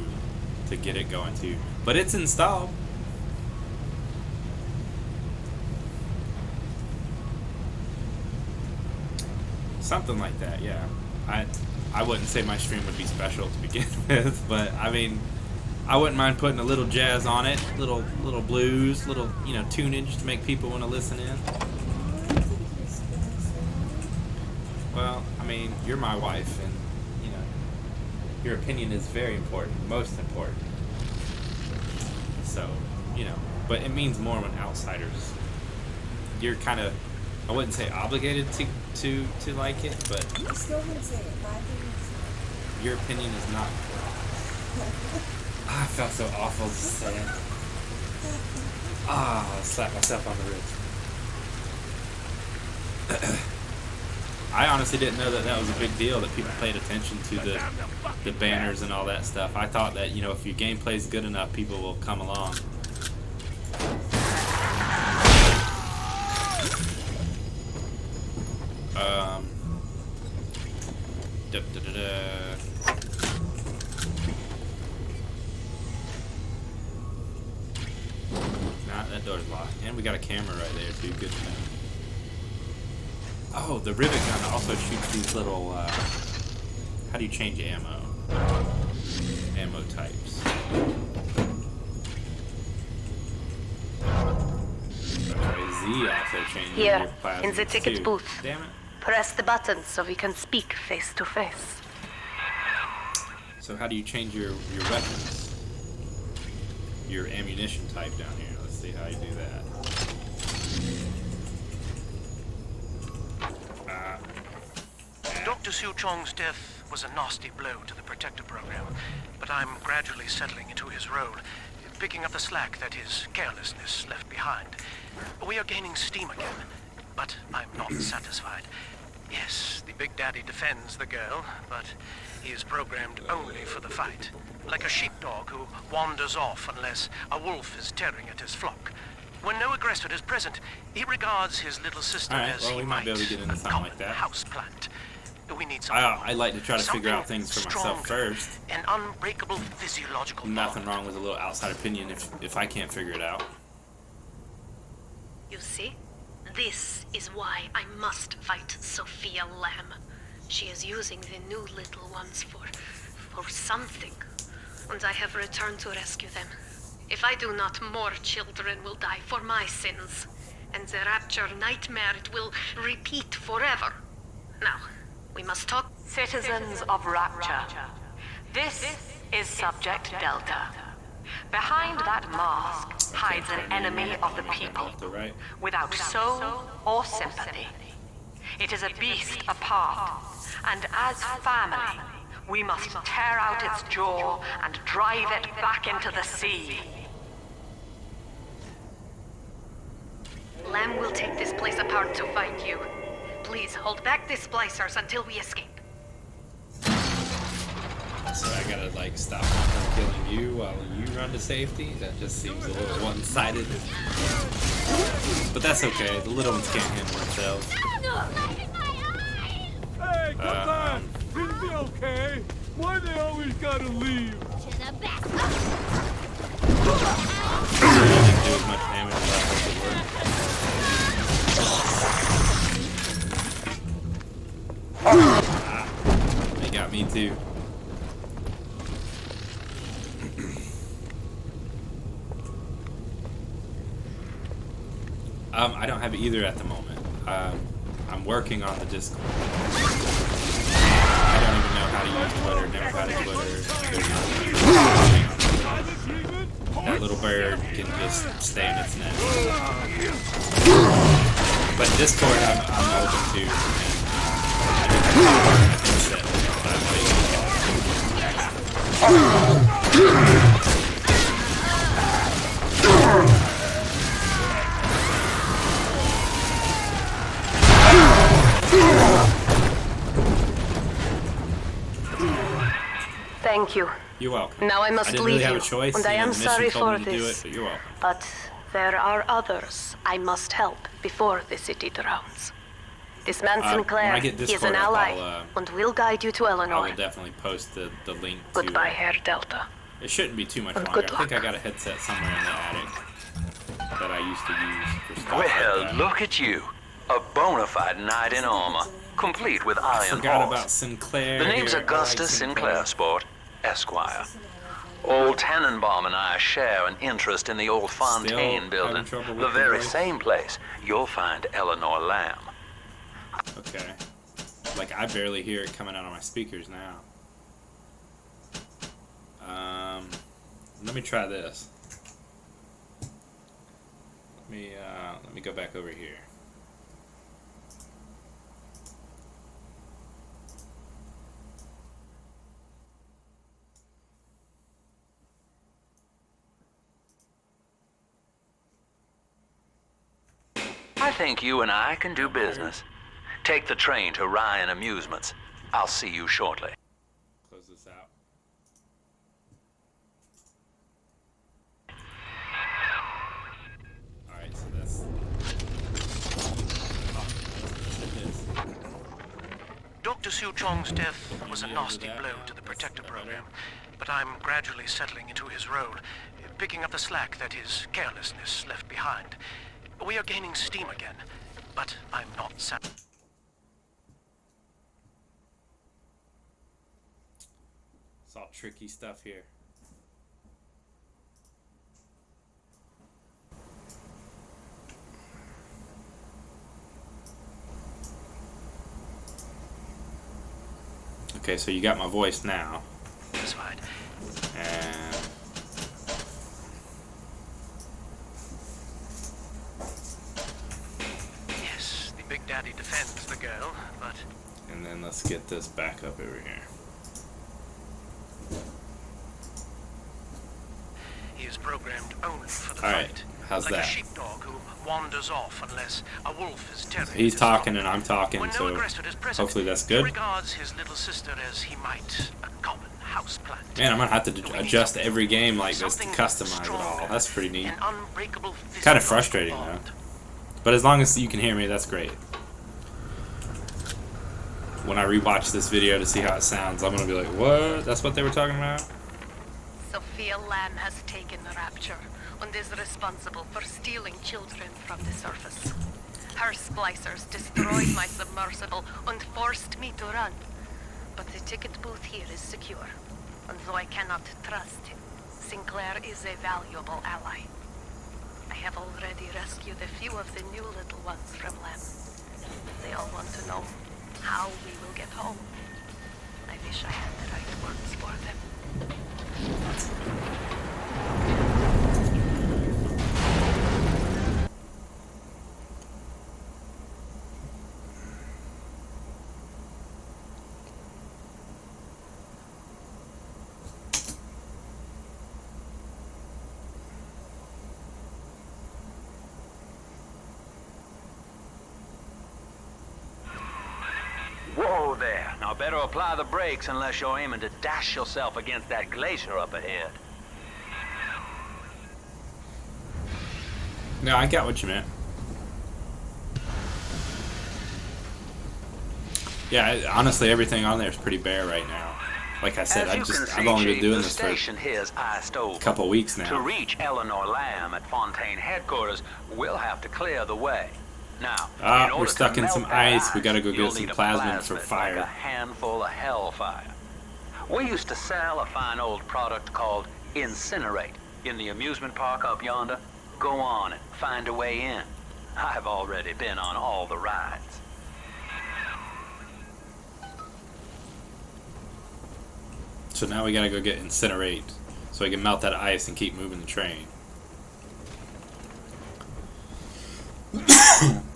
get it going too. But it's installed. Something like that, yeah. I wouldn't say my stream would be special to begin with, but I mean, I wouldn't mind putting a little jazz on it, little blues, little, you know, tunage to make people want to listen in. Well, I mean, you're my wife, and, you know, your opinion is very important, most important. So, you know, but it means more when outsiders, you're kind of, I wouldn't say obligated to like it, but I still wouldn't say it, but I think your opinion is not important. I felt so awful just saying. I slapped myself on the wrist. I honestly didn't know that was a big deal, that people paid attention to the banners and all that stuff. I thought that, you know, if your gameplay is good enough, people will come along. Da, da, da, da. Nah, that door's locked. And we got a camera right there too. Good to know. Oh, the Rivot gun also shoots these little, how do you change ammo? Ammo types. Okay, Z also changes Here, your plasmas in the ticket too. booth. Damn it. Press the button so we can speak face to face. So how do you change your weapons? Your ammunition type down here. Let's see how you do that. Dr. Siu Chong's death was a nasty blow to the Protector program, but I'm gradually settling into his role, picking up the slack that his carelessness left behind. We are gaining steam again, but I'm not satisfied. Yes, the Big Daddy defends the girl, but he is programmed only for the fight. Like a sheepdog who wanders off unless a wolf is tearing at his flock. When no aggressor is present, he regards his little sister as well, he we might be able to get into something like that. Houseplant. We need I like to try to figure out things for myself first. An unbreakable physiological Nothing wrong with a little outside opinion if I can't figure it out. You see? This is why I must fight Sophia Lamb. She is using the new little ones for something. And I have returned to rescue them. If I do not, more children will die for my sins. And the Rapture nightmare, it will repeat forever. Now, we must talk. Citizens of Rapture, this is Subject Delta. Behind that mask hides an enemy of the people, without soul or sympathy. It is a beast apart, and as family, we must tear out its jaw and drive it back into the sea. Lamb will take this place apart to find you. Please hold back the splicers until we escape. So I gotta like stop them from killing you while you run to safety? That just seems a little one-sided. But that's okay, the little ones can't handle themselves. Hey, come on! It'll be okay. Why they always gotta leave? To the back. I didn't do as much damage as I hoped it would. They got me too. I don't have either at the moment. I'm working on the Discord. I don't even know how to use Twitter, never had a Twitter. That little bird can just stay in its nest. But Discord I'm open to. Thank you. You're welcome. Now I must didn't leave really have you, a choice, and I am the mission sorry told for me to do this. it, but you're welcome. But there are others I must help before the city drowns. This man When Sinclair, I get he is Discord an up, ally, and will guide you to I Elanor. will definitely post the link to Goodbye, Herr Delta. It shouldn't be too much And longer. good I think I luck. got a headset somewhere in the attic that I used to use for stuff Well, like that. look at you. A bona fide knight in armor, complete with I iron forgot horse. about Sinclair. The name's here. I like Augustus Sinclair, Sport, Esquire. Old Tannenbaum and I share an interest in the old Fontaine building. having trouble with The the very voice? same place you'll find Elanor Lamb. Okay. Like, I barely hear it coming out of my speakers now. Let me try this. Let me go back over here. I think you and I can do business. Take the train to Ryan Amusements. I'll see you shortly. Close this out. Alright, so that's... Oh, let's hit this. Dr. Su Chong's death was a nasty blow to the Protector program, but I'm gradually settling into his role, picking up the slack that his carelessness left behind. We are gaining steam again, but I'm not satisfied. It's all tricky stuff here. Okay, so you got my voice now. Satisfied. And yes, the Big Daddy defends the girl, but... And then let's get this back up over here. He is programmed only for the Alright, fight. how's like that? A sheepdog who wanders off unless a wolf is terrified. He's talking and I'm talking, When no so aggressor is present, hopefully that's he good. regards his little sister as he might a common houseplant. Man, I'm gonna have to adjust every game like this to customize it all. That's pretty neat. Kind of frustrating though. But as long as you can hear me, that's great. When I rewatch this video to see how it sounds, I'm gonna be like, what? That's what they were talking about? Sophia Lamb has taken the Rapture and is responsible for stealing children from the surface. Her splicers destroyed my submersible and forced me to run. But the ticket booth here is secure, and though I cannot trust him, Sinclair is a valuable ally. I have already rescued a few of the new little ones from Lamb. They all want to know how we will get home. I wish I had the right words for them. Whoa there. Now better apply the brakes unless you're aiming to dash yourself against that glacier up ahead. No, I got what you meant. Yeah, honestly, everything on there is pretty bare right now. Like I said, I've only been doing this for a couple weeks now. To reach Elanor Lamb at Fontaine headquarters, we'll have to clear the way. Now, we're stuck in some ice. We gotta go get some plasmid for fire. Like a handful of hellfire. We used to sell a fine old product called Incinerate in the amusement park up yonder. Go on and find a way in. I've already been on all the rides. So now we gotta go get Incinerate so we can melt that ice and keep moving the train.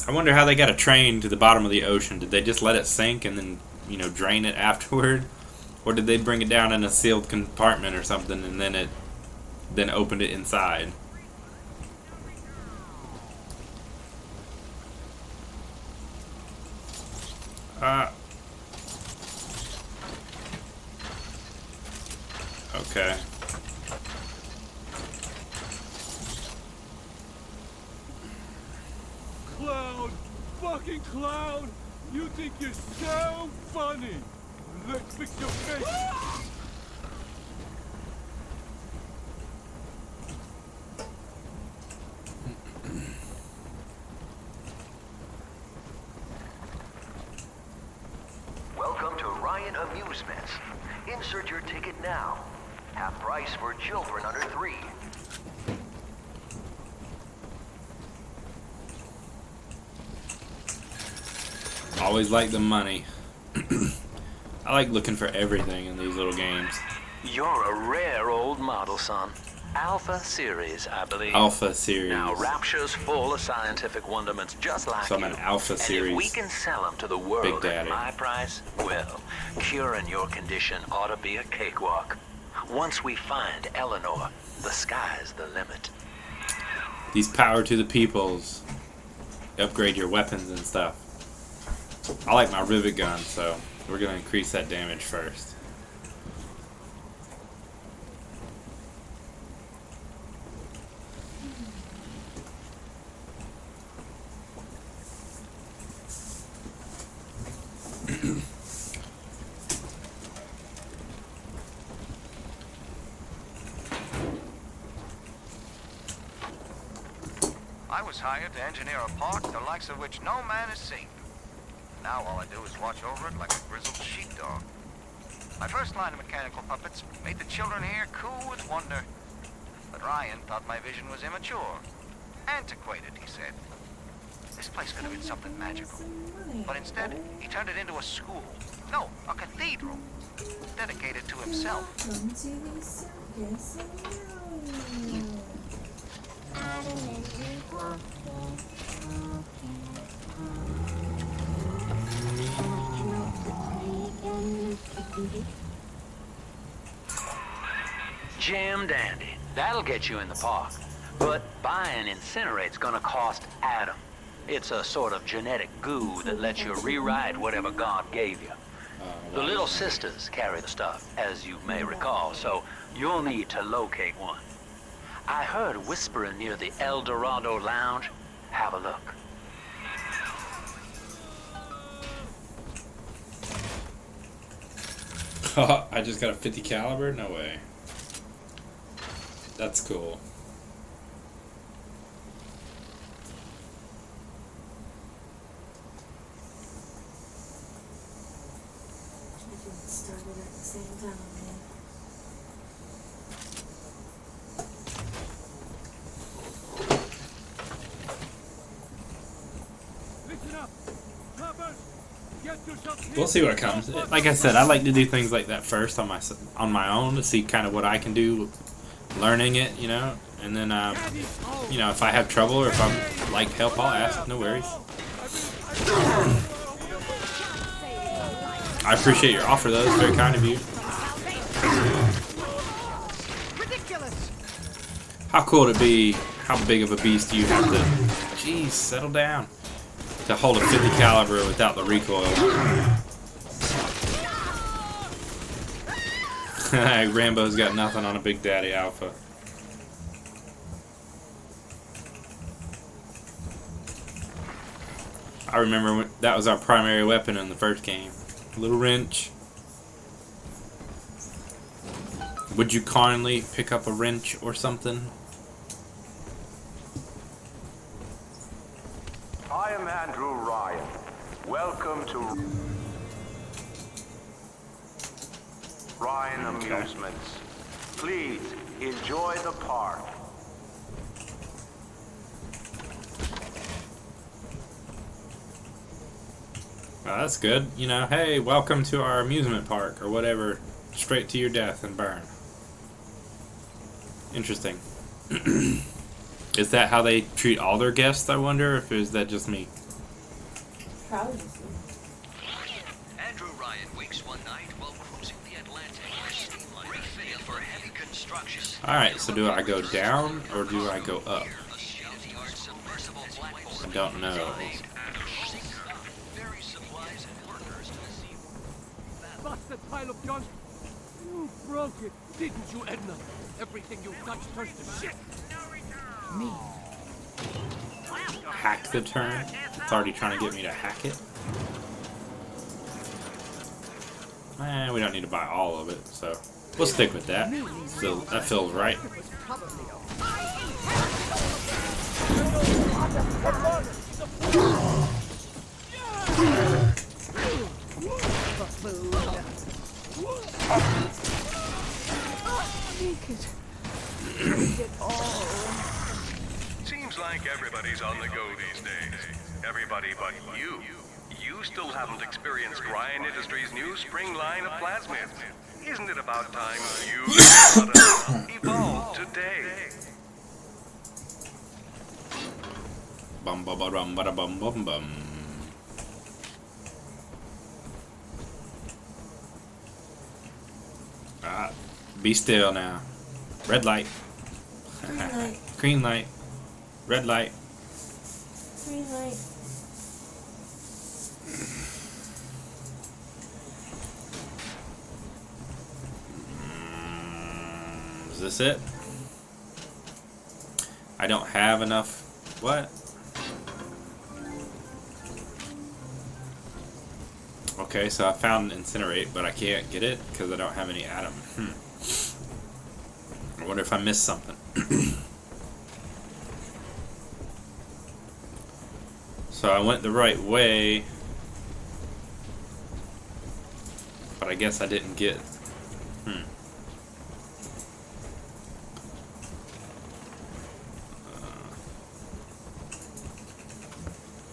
I wonder how they got a train to the bottom of the ocean. Did they just let it sink and then, you know, drain it afterward? Or did they bring it down in a sealed compartment or something and then opened it inside? Okay. Clown! Fucking clown! You think you're so funny! Let's fix your face! Welcome to Ryan Amusements. Insert your ticket now. Half price for children under 3. Always like the money. I like looking for everything in these little games. You're a rare old model, son. Alpha Series, I believe. Alpha Series. Now, Rapture's full of scientific wonderments just like So I'm you. an Alpha Series. And if we can sell them to the world Big at Daddy. my price, well, curing your condition ought to be a cakewalk. Once we find Elanor, the sky's the limit. These power to the peoples. Upgrade your weapons and stuff. I like my Rivot gun, so we're going to increase that damage first. was hired to engineer a park the likes of which no man has seen. Now all I do is watch over it like a grizzled sheepdog. My first line of mechanical puppets made the children here coo with wonder. But Ryan thought my vision was immature. Antiquated, he said. This place could have been something magical. But instead, he turned it into a school. No, a cathedral. Dedicated to himself. Jam dandy. That'll get you in the park. But buying Incinerate's gonna cost Adam. It's a sort of genetic goo that lets you rewrite whatever God gave you. The little sisters carry the stuff, as you may recall, so you'll need to locate one. I heard whispering near the El Dorado Lounge. Have a look. I just got a 50 caliber? No way. That's cool. Started at the same time, man. Listen up! Clappers! Get yourself here! We'll see what comes. Like I said, I like to do things like that first on my own to see kind of what I can do, learning it, you know, and then you know, if I have trouble or if I'm like help, I'll ask. No worries. I appreciate your offer, though. It's very kind of you. How cool would it be? How big of a beast do you have to? Jeez, settle down. To hold a 50 caliber without the recoil. Rambo's got nothing on a Big Daddy Alpha. I remember when that was our primary weapon in the first game. A little wrench. Would you kindly pick up a wrench or something? I am Andrew Ryan. Welcome to Ryan Amusements. Please enjoy the park. Oh, that's good. You know, hey, welcome to our amusement park or whatever. Straight to your death and burn. Interesting. Is that how they treat all their guests, I wonder? Or is that just me? Probably. Andrew Ryan wakes one night while cruising the Atlantic in a steamliner refitted for heavy construction. Alright, so do I go down or do I go up? I don't know. Bastard pile of junk! You broke it, didn't you, Edna? Everything you touched turns to shit! Me. Hack the turn? It's already trying to get me to hack it? We don't need to buy all of it, so we'll stick with that. So that feels right. Seems like everybody's on the go these days. Everybody but you. You still haven't experienced Ryan Industries' new spring line of plasmids. Isn't it about time you evolved today? Bum bum bum bum bum bum bum. Be still now. Red light. Green light. Green light. Red light. Green light. Is this it? I don't have enough. What? Okay, so I found an incinerate, but I can't get it because I don't have any atom. I wonder if I missed something. So I went the right way, but I guess I didn't get.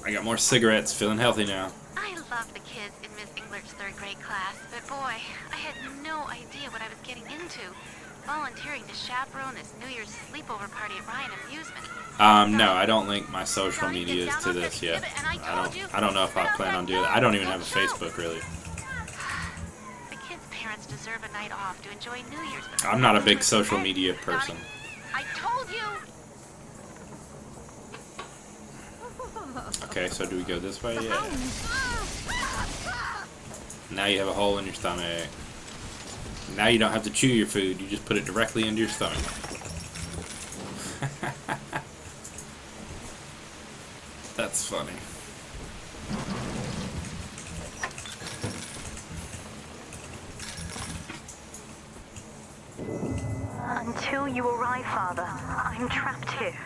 I got more cigarettes, feeling healthy now. I love the kids in Miss English third grade class, but boy, I had no idea what I was getting into. Volunteering to chaperone this New Year's sleepover party at Ryan Amusement. No, I don't link my social medias to this yet. I don't know if I plan on doing that. I don't even have a Facebook, really. The kids' parents deserve a night off to enjoy New Year's. I'm not a big social media person. I told you! Okay, so do we go this way? Yeah. Now you have a hole in your stomach. Now you don't have to chew your food, you just put it directly into your stomach. That's funny. Until you arrive, Father, I'm trapped here.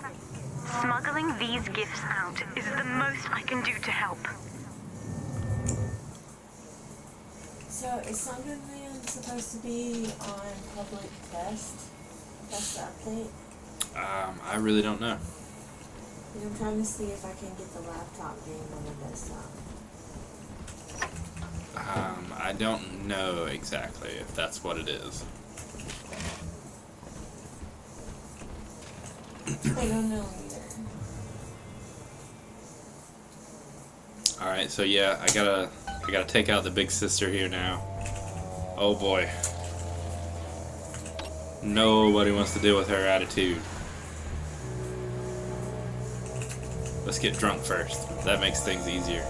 Smuggling these gifts out is the most I can do to help. So is Sunderland supposed to be on public test? That's the update? I really don't know. I'm trying to see if I can get the laptop game on the desktop. I don't know exactly if that's what it is. I don't know either. Alright, so yeah, I gotta take out the big sister here now. Oh boy. Nobody wants to deal with her attitude. Let's get drunk first. That makes things easier.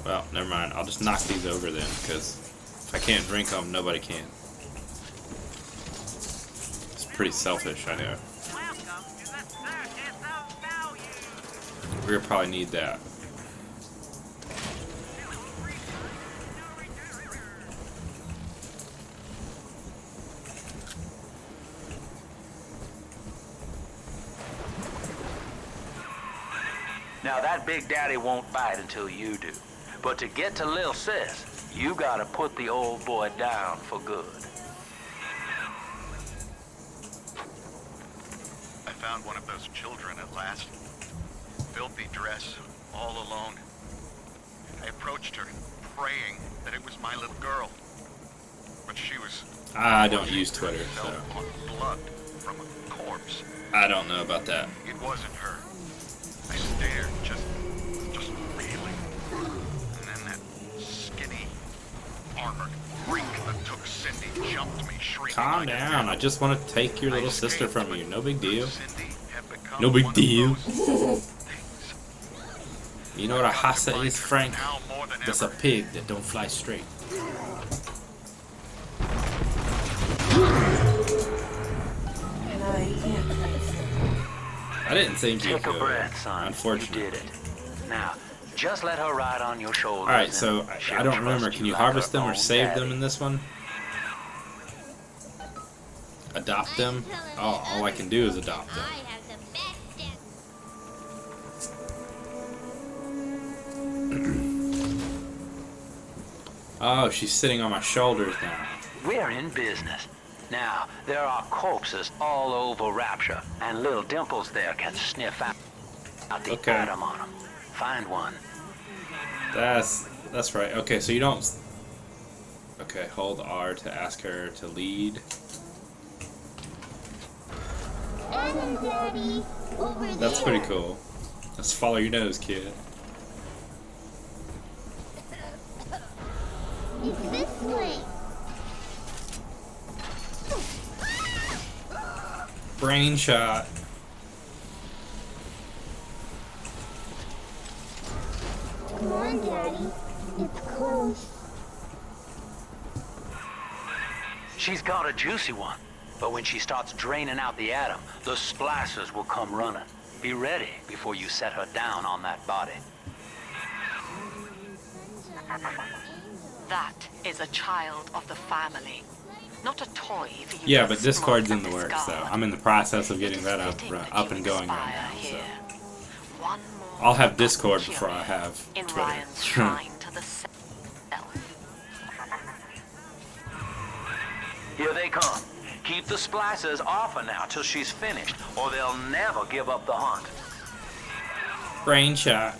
Well, never mind. I'll just knock these over then, because if I can't drink them, nobody can. It's pretty selfish, I know. We're gonna probably need that. Now that Big Daddy won't bite until you do. But to get to Lil Sis, you gotta put the old boy down for good. I found one of those children at last. Filthy dress, all alone. I approached her, praying that it was my little girl. But she was... I don't use Twitter, so... on blood from a corpse. I don't know about that. It wasn't her. I stared, just reeling. And then that skinny, armored freak that took Cindy jumped me, shrieking. Calm down. I just want to take your little sister from you. No big deal. No big deal. You know what a hassa is, Frank? That's a pig that don't fly straight. I didn't think you could. Take a breath, son. Unfortunately. You did it. Now, just let her ride on your shoulders. Alright, so I don't remember. Can you harvest them or save them in this one? Adopt them? Oh, all I can do is adopt them. Oh, she's sitting on my shoulders now. We're in business. Now, there are corpses all over Rapture, and little Dimples there can sniff out the atom on them. Find one. That's right. Okay, so you don't... Okay, hold R to ask her to lead. Daddy, over That's there. pretty cool. Let's follow your nose, kid. It's this way. Brain shot. Come on, Daddy. It's close. She's got a juicy one, but when she starts draining out the atom, the splicers will come running. Be ready before you set her down on that body. That is a child of the family, not a toy for you. Yeah, to but Discord's smoke in the and works, so discard. I'm in the process of getting that up and going right now. So. One more I'll have Discord before I have in Twitter. Ryan's shrine to the self. Here they come. Keep the splicers off her now till she's finished, or they'll never give up the hunt. Brain shot.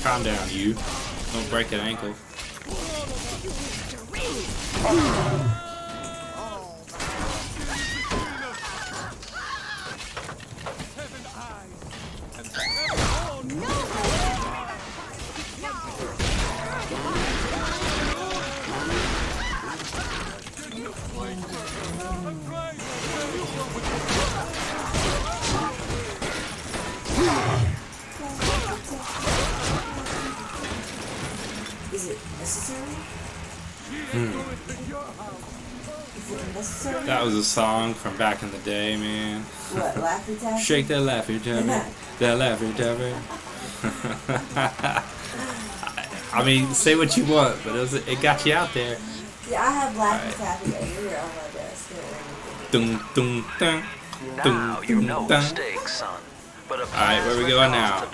Calm down, you. Don't break an ankle. Is it necessary? Is it necessary? That was a song from back in the day, man. What, Laffy Taffy? Shake that Laffy Taffy. That Laffy Taffy. I mean, say what you want, but it got you out there. Yeah, I have Laffy Taffy over here on my desk. Dun, dun, dun. Now you know mistakes, son. Alright, where we going now?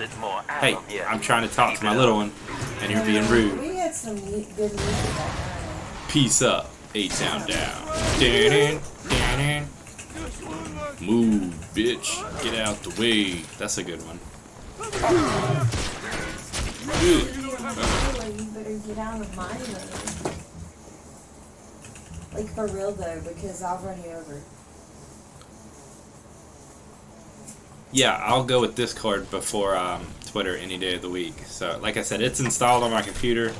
Hey, I'm trying to talk to my little one, and you're being rude. We had some good music that night. Peace up, A-Town down. Dun, dun, dun. Move, bitch. Get out the way. That's a good one. You better get out of my way. Like for real though, because I'll run you over. Yeah, I'll go with Discord before Twitter any day of the week. So, like I said, it's installed on my computer.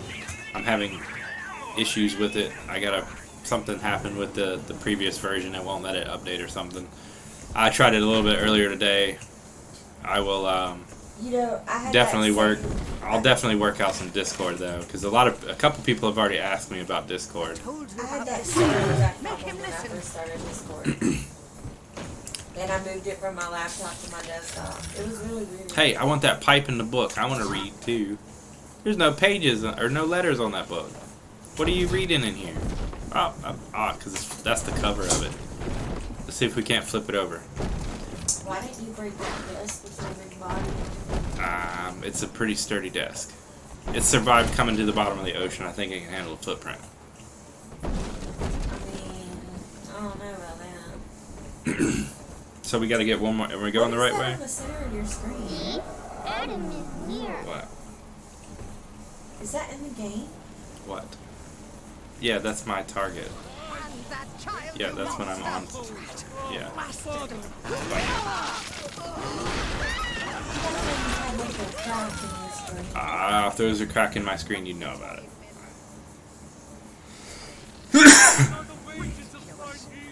I'm having issues with it. I got something happened with the previous version. It won't let it update or something. I tried it a little bit earlier today. I will You know, I had definitely that work. same- I'll definitely work out some Discord though, because a couple people have already asked me about Discord. I had that same exact problem when I first started Discord. Then I moved it from my laptop to my desktop. It was really weird. Hey, I want that pipe in the book. I want to read too. There's no pages or no letters on that book. What are you reading in here? Oh, because that's the cover of it. Let's see if we can't flip it over. Why didn't you break that desk with your big body? It's a pretty sturdy desk. It survived coming to the bottom of the ocean. I think it can handle a footprint. I mean, I don't know about that. So we got to get one more. Are we going the right way? What's that in the center of your screen? Adam is here. What? Is that in the game? What? Yeah, that's my target. Yeah, that's when I'm on. Yeah. If there was a crack in my screen, you'd know about it.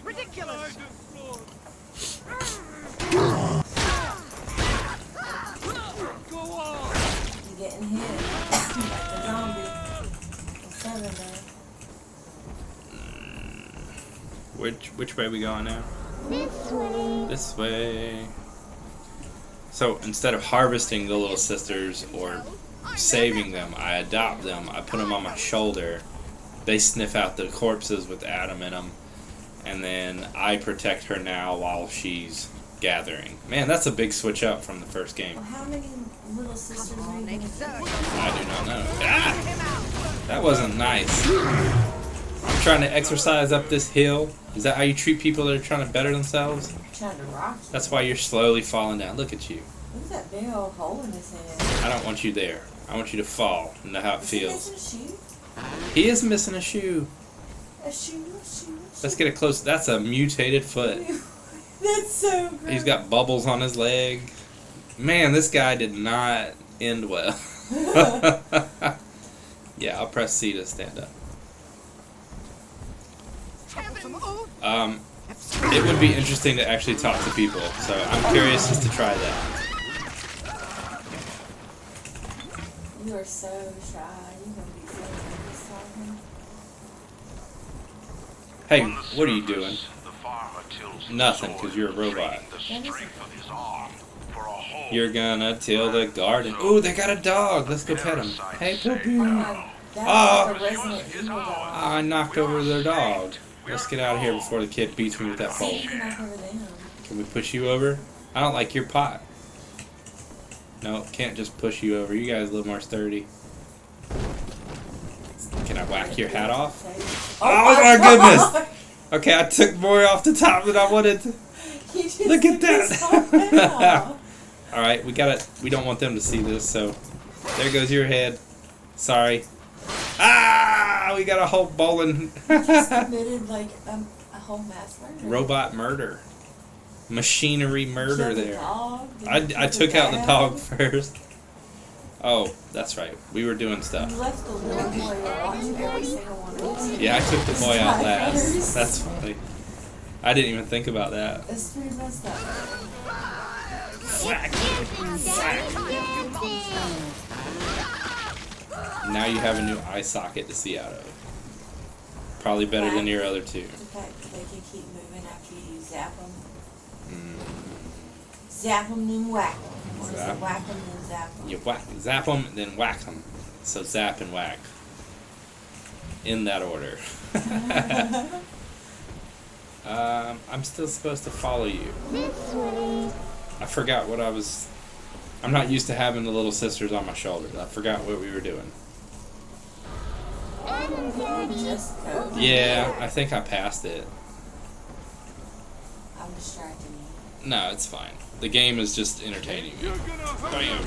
Ridiculous! You getting hit like a zombie. Seven there. Which way we going now? This way. This way. So instead of harvesting the little sisters or saving them, I adopt them. I put them on my shoulder. They sniff out the corpses with Adam in them, and then I protect her now while she's gathering. Man, that's a big switch up from the first game. Well, how many little sisters are you going to I do not know. Ah! That wasn't nice. I'm trying to exercise up this hill. Is that how you treat people that are trying to better themselves? trying to rock you? That's why you're slowly falling down. Look at you. Look at that big old hole in his hand. I don't want you there. I want you to fall and know how it Is he feels. missing a shoe? He is missing a shoe. A shoe, a shoe. Let's get a close. That's a mutated foot. That's so good. He's got bubbles on his leg. Man, this guy did not end well. Yeah, I'll press C to stand up. It would be interesting to actually talk to people, so I'm curious just to try that. You are so shy. You're going to be so nervous talking. Hey, what are you doing? Nothing, because you're a robot. You're gonna till the garden. Ooh, they got a dog. Let's go pet him. Hey, Poopy. I knocked over their dog. Let's get out of here before the kid beats me with that pole. Can we push you over? I don't like your pot. No, can't just push you over. You guys a little more sturdy. Can I whack your hat off? Oh my goodness! Okay, I took more off the top than I wanted to. Look at that! Alright, we don't want them to see this, so there goes your head. Sorry. Ah! We got a whole bowling. You just committed like a whole mass murder. Robot murder. Machinery murder Killed the there. dog? I took out the dog first. Oh, that's right. We were doing stuff. You left the little boy watching every single one of us. Yeah, I took the boy out last. That's funny. I didn't even think about that. It's pretty messed up. Now you have a new eye socket to see out of. Probably better than your other two. The fact that they can keep moving after you zap them. Zap them, then whack them. Or is it whack them, then zap them? You zap them, then whack them. So zap and whack. In that order. I'm still supposed to follow you. I forgot what I was... I'm not used to having the little sisters on my shoulders. I forgot what we were doing. Yeah, I think I passed it. I'm distracting you. No, it's fine. The game is just entertaining me. Bam.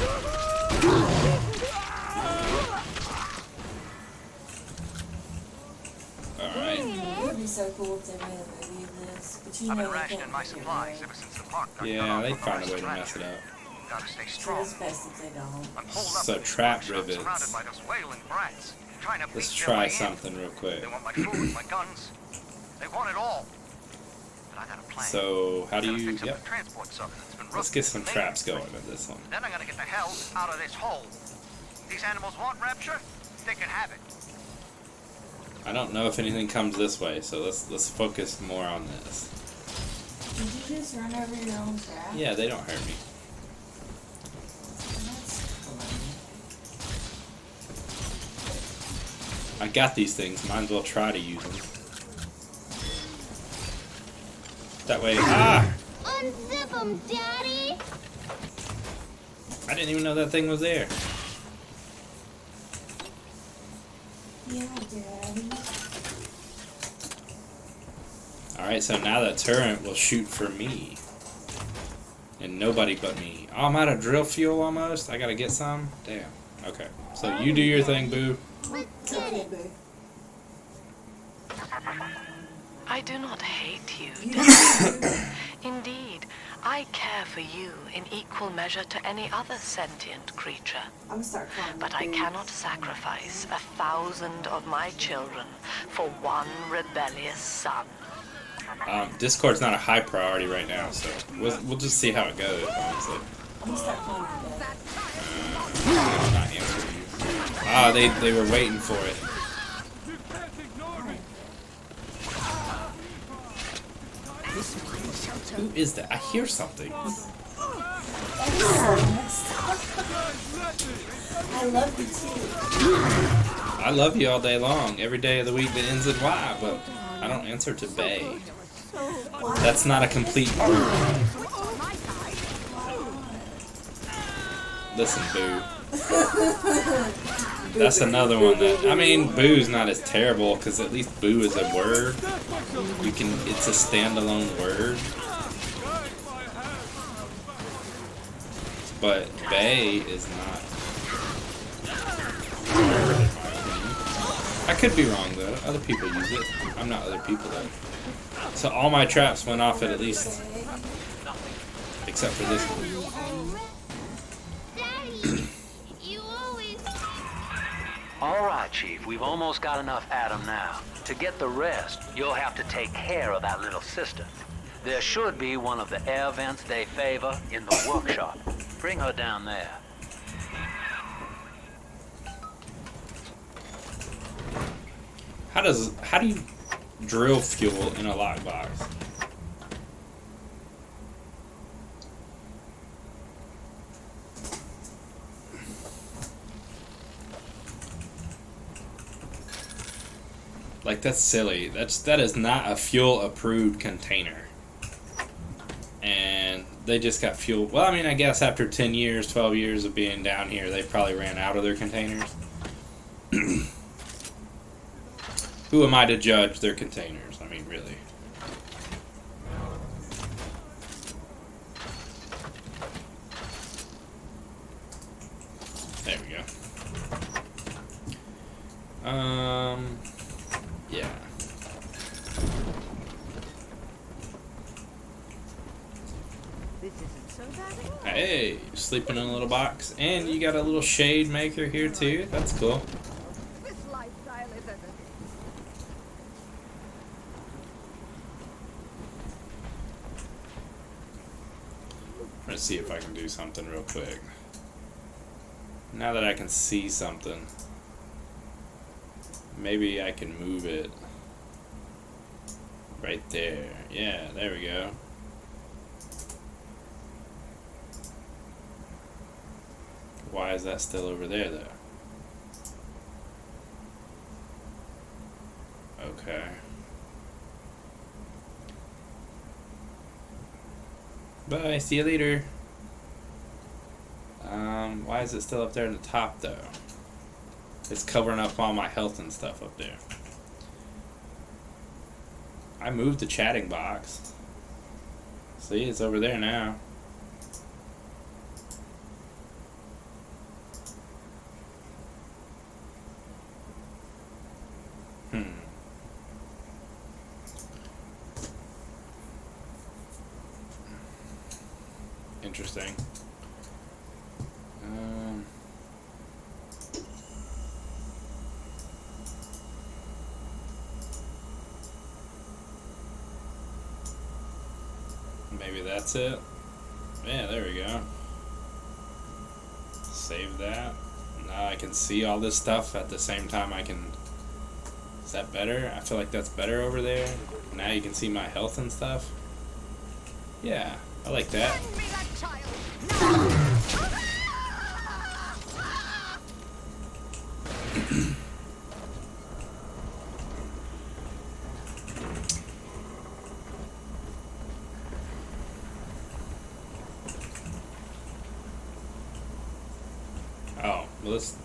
Alright. It would be so cool if they made a movie of this. But you know they can't my supplies ever since the park got Yeah, they find a way to mess it up. Gotta stay So strong. it's best if they don't. So trap rivets. Surrounded by those wailing brats. Trying to Let's beat their try way in. something real quick. They want my food, my guns. They want it all. But I got a plan. So, how do you... Fix up Yep. the transport sub that's been Let's get some traps going with this one. Then I'm gonna get the hell out of this hole. These animals want rapture. They can have it. I don't know if anything comes this way, so let's focus more on this. Did you just run over your own trap? Yeah, they don't hurt me. I got these things. Might as well try to use them. That way. Ah! Unzip 'em, Daddy! I didn't even know that thing was there. Yeah, Daddy. Alright, so now that turret will shoot for me. And nobody but me. Oh, I'm out of drill fuel almost. I gotta get some. Damn. Okay. So you do your thing, Boo. Okay, Boo. I do not hate you. Indeed, I care for you in equal measure to any other sentient creature. I'm gonna start calling But I cannot sacrifice 1,000 of my children for one rebellious son. Discord's not a high priority right now, so we'll just see how it goes, honestly. I'm gonna start calling Dad. I'm not answering you. Ah, they were waiting for it. Who is that? I hear something. I love you too. I love you all day long, every day of the week that ends in Y, but I don't answer to Bay. That's not a complete word. Listen, Boo. That's another one that, I mean, Boo's not as terrible, because at least Boo is a word. It's a standalone word. But Bay is not. I could be wrong though. Other people use it. I'm not other people though. So all my traps went off at least, except for this one. All right, Chief, we've almost got enough Adam now. To get the rest, you'll have to take care of that little sister. There should be one of the air vents they favor in the workshop. Bring her down there. How do you drill fuel in a lockbox? Like, that's silly. That is not a fuel approved container. And they just got fuel. Well, I mean, I guess after 10 years, 12 years of being down here, they probably ran out of their containers. Who am I to judge their containers? I mean, really. There we go. Yeah. This isn't so bad at all. Hey, you're sleeping in a little box. And you got a little shade maker here, too. That's cool. This lifestyle is a... Let's see if I can do something real quick. Now that I can see something, maybe I can move it right there. Yeah, there we go. Why is that still over there, though? Okay. Bye, see you later. Why is it still up there in the top, though? It's covering up all my health and stuff up there. I moved the chatting box. See, it's over there now. Interesting. Maybe that's it. Yeah, there we go. Save that. Now I can see all this stuff at the same time I can... Is that better? I feel like that's better over there. Now you can see my health and stuff. Yeah, I like that. Oh, well, let's...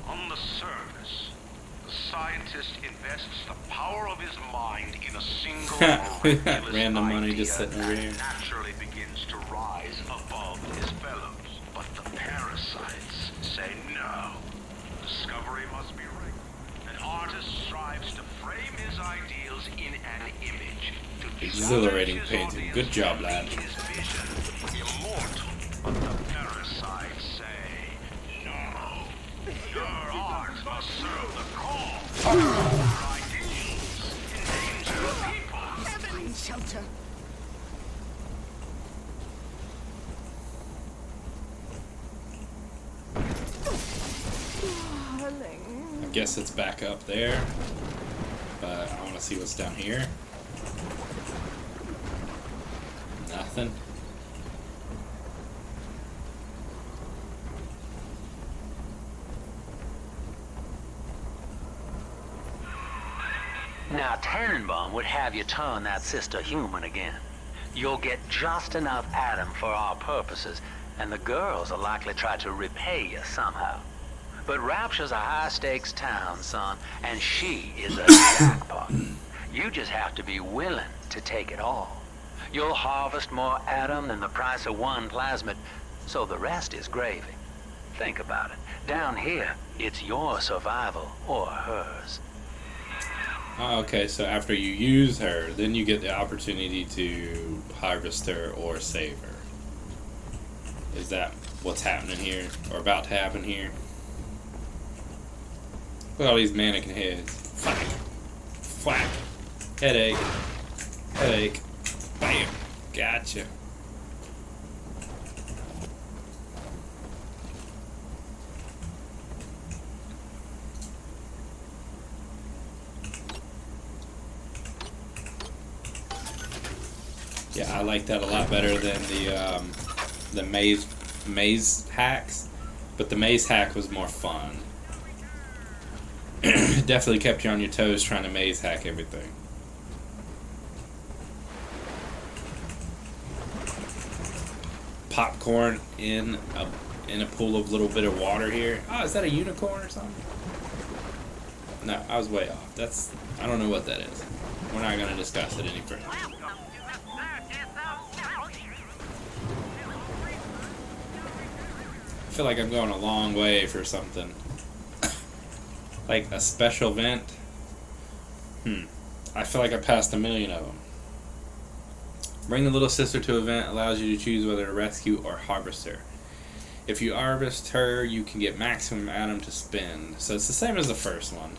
On the surface, the scientist invests the power of his mind in a single miraculous random money idea just sitting over here. that naturally begins to rise above his fellows. But the parasites say no. Discovery must be rigged. An artist strives to frame his ideals in an image. To Exhilarating challenge his painting. audience Good job, to lad. make his vision immortal. But the parasites say no. Your art must serve the cause. Your ideals endanger people. Find shelter. Darling. I guess it's back up there. But I want to see what's down here. Nothing. Now, Tannenbaum would have you turn that sister human again. You'll get just enough Adam for our purposes, and the girls will likely try to repay you somehow. But Rapture's a high-stakes town, son, and she is a jackpot. You just have to be willing to take it all. You'll harvest more Adam than the price of one plasmid, so the rest is gravy. Think about it. Down here, it's your survival or hers. Oh, okay, so after you use her, then you get the opportunity to harvest her or save her. Is that what's happening here, or about to happen here? Look at all these mannequin heads. Flack. Flack. Headache. Headache. Bam. Gotcha. Yeah, I like that a lot better than the the maze hacks, but the maze hack was more fun. It definitely kept you on your toes trying to maze hack everything. Popcorn in a pool of little bit of water here. Oh, is that a unicorn or something? No, I was way off. I don't know what that is. We're not going to discuss it any further. I feel like I'm going a long way for something. Like a special event. I feel like I passed 1 million of them. Bring the little sister to event allows you to choose whether to rescue or harvest her. If you harvest her, you can get maximum atom to spend. So it's the same as the first one.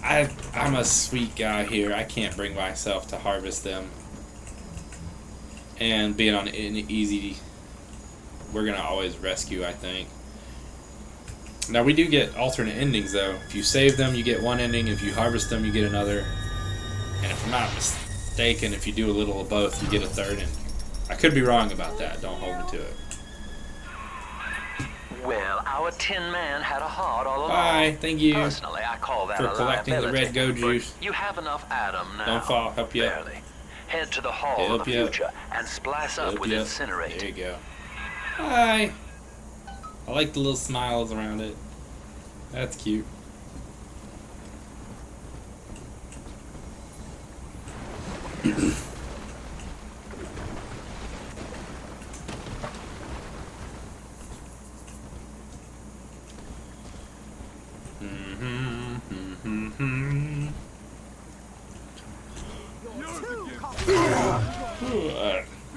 I'm a sweet guy here. I can't bring myself to harvest them. And being on an easy, we're going to always rescue, I think. Now we do get alternate endings though. If you save them, you get one ending. If you harvest them, you get another. And if I'm not mistaken, if you do a little of both, you get a third ending. I could be wrong about that. Don't hold me to it. Well, our Tin Man had a heart all along. Bye. Thank you. Personally, I call that for a collecting the red go juice. You have enough atom now. Don't fall. Help you up. Barely. Head to the Hall of the Future and splice up with Incinerate. There you go. Hi. I like the little smiles around it. That's cute.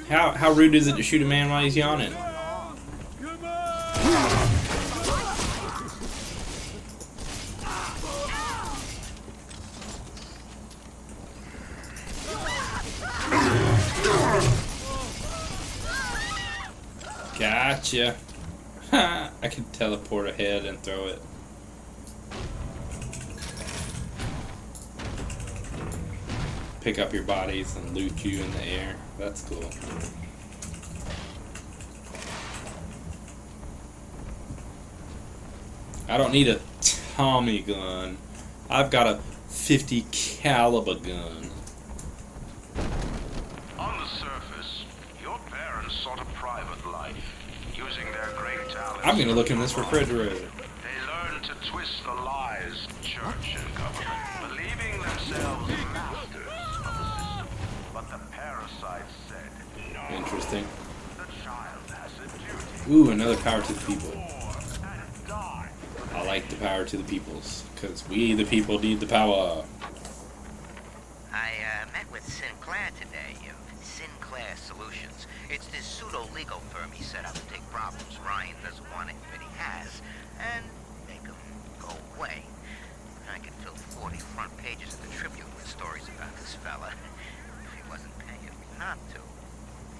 How rude is it to shoot a man while he's yawning? Gotcha. I can teleport ahead and throw it. Pick up your bodies and loot you in the air. That's cool. I don't need a Tommy gun. I've got a 50 caliber gun. On the surface, your parents sought a private life, using their great talents. I'm gonna look in this refrigerator. They learned to twist the lies of church and government, believing themselves masters of the system. But the parasites said, no. Interesting. The child has a duty. Ooh, another power to the people. I like the power to the peoples, because we the people need the power. I met with Sinclair today, Sinclair Solutions. It's this pseudo-legal firm he set up to take problems Ryan doesn't want to admit he has, and make them go away. I could fill 40 front pages of the Tribune with stories about this fella, if he wasn't paying me not to.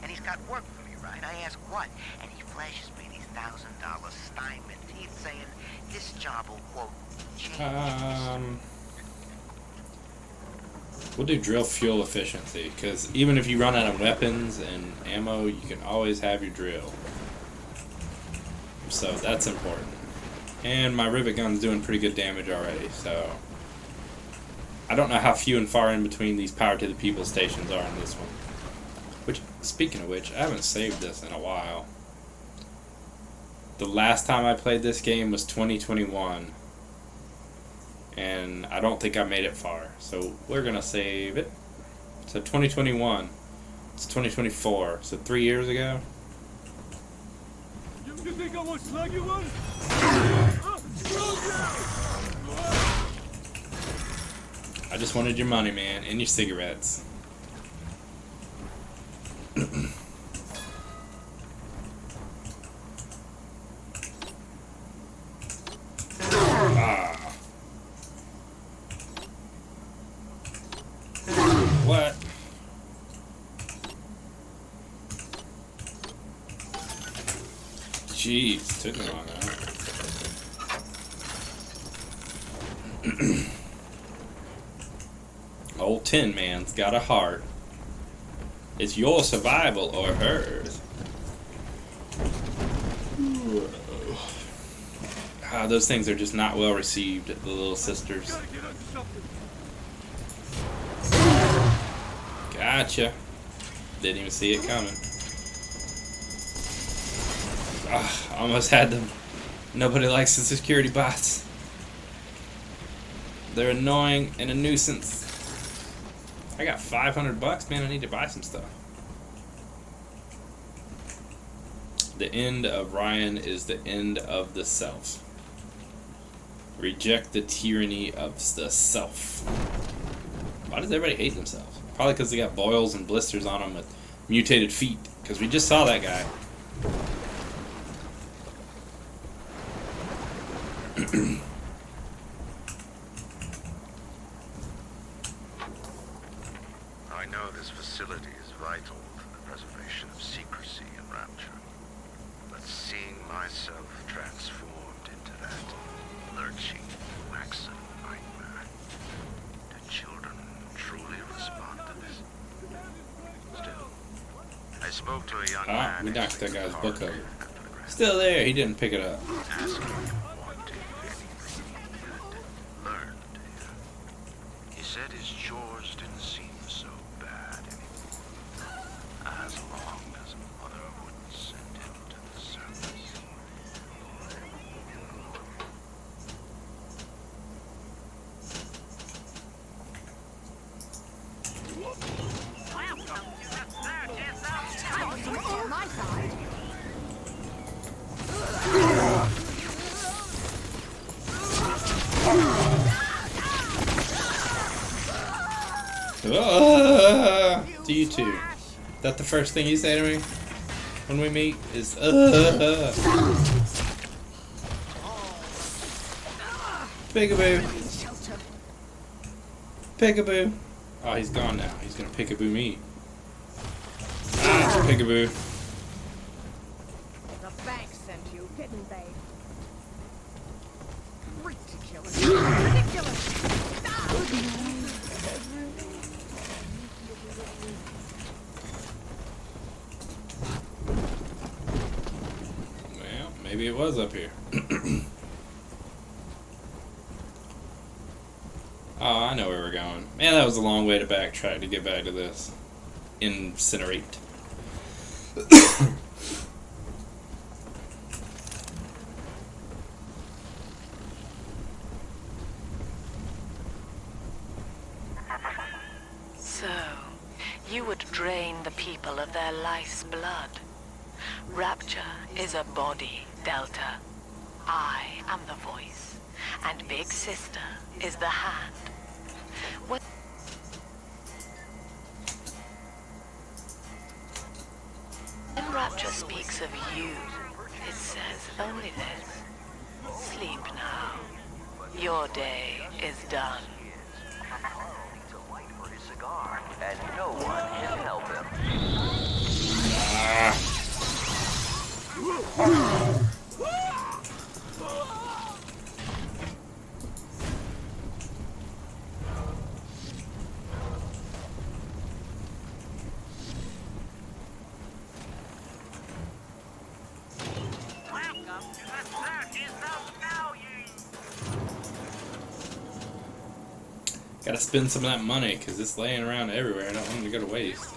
And he's got work for me, right? I ask what, and he flashes me these $1,000 stipend teeth saying this job will, quote, change. We'll do drill fuel efficiency, because even if you run out of weapons and ammo, you can always have your drill. So that's important. And my Rivot gun's doing pretty good damage already, so I don't know how few and far in between these power to the people stations are in this one. Which, speaking of which, I haven't saved this in a while. The last time I played this game was 2021. And I don't think I made it far. So we're going to save it. So 2021. It's 2024. So 3 years ago. You think I won't slug you one? I just wanted your money, man. And your cigarettes. What? Jeez, took me long enough. Old Tin Man's got a heart. It's your survival or hers. Those things are just not well received, the little sisters. Gotcha. Didn't even see it coming. Almost had them. Nobody likes the security bots. They're annoying and a nuisance. I got $500, man. I need to buy some stuff. The end of Ryan is the end of the self. Reject the tyranny of the self. Why does everybody hate themselves? Probably because they got boils and blisters on them with mutated feet. Because we just saw that guy. I know this facility is vital for the preservation of secrecy and rapture. But seeing myself transformed into that lurching, waxen nightmare, do children truly respond to this? Still, I spoke to a young man. We knocked that guy's book over. Still there, he didn't pick it up. Asking him what, if anything, he had learned here. He said his chores didn't seem so bad anymore, as long as Mother wouldn't send him to the surface. On my side. To you two. That the first thing you say to me when we meet is Peekaboo. Peekaboo. Oh, he's gone now. He's gonna peekaboo me. Peekaboo. The bank sent you, didn't they? Ridiculous. Ridiculous. Well, maybe it was up here. Oh, I know where we're going. Man, that was a long way to backtrack to get back to this. Incinerate. So, you would drain the people of their life's blood. Rapture is a body, Delta. I am the voice, and Big Sister is the hand. What? When Rapture speaks of you, it says only this. Sleep now. Your day is done. And no one can help him. Gotta spend some of that money because it's laying around everywhere. I don't want it to go to waste.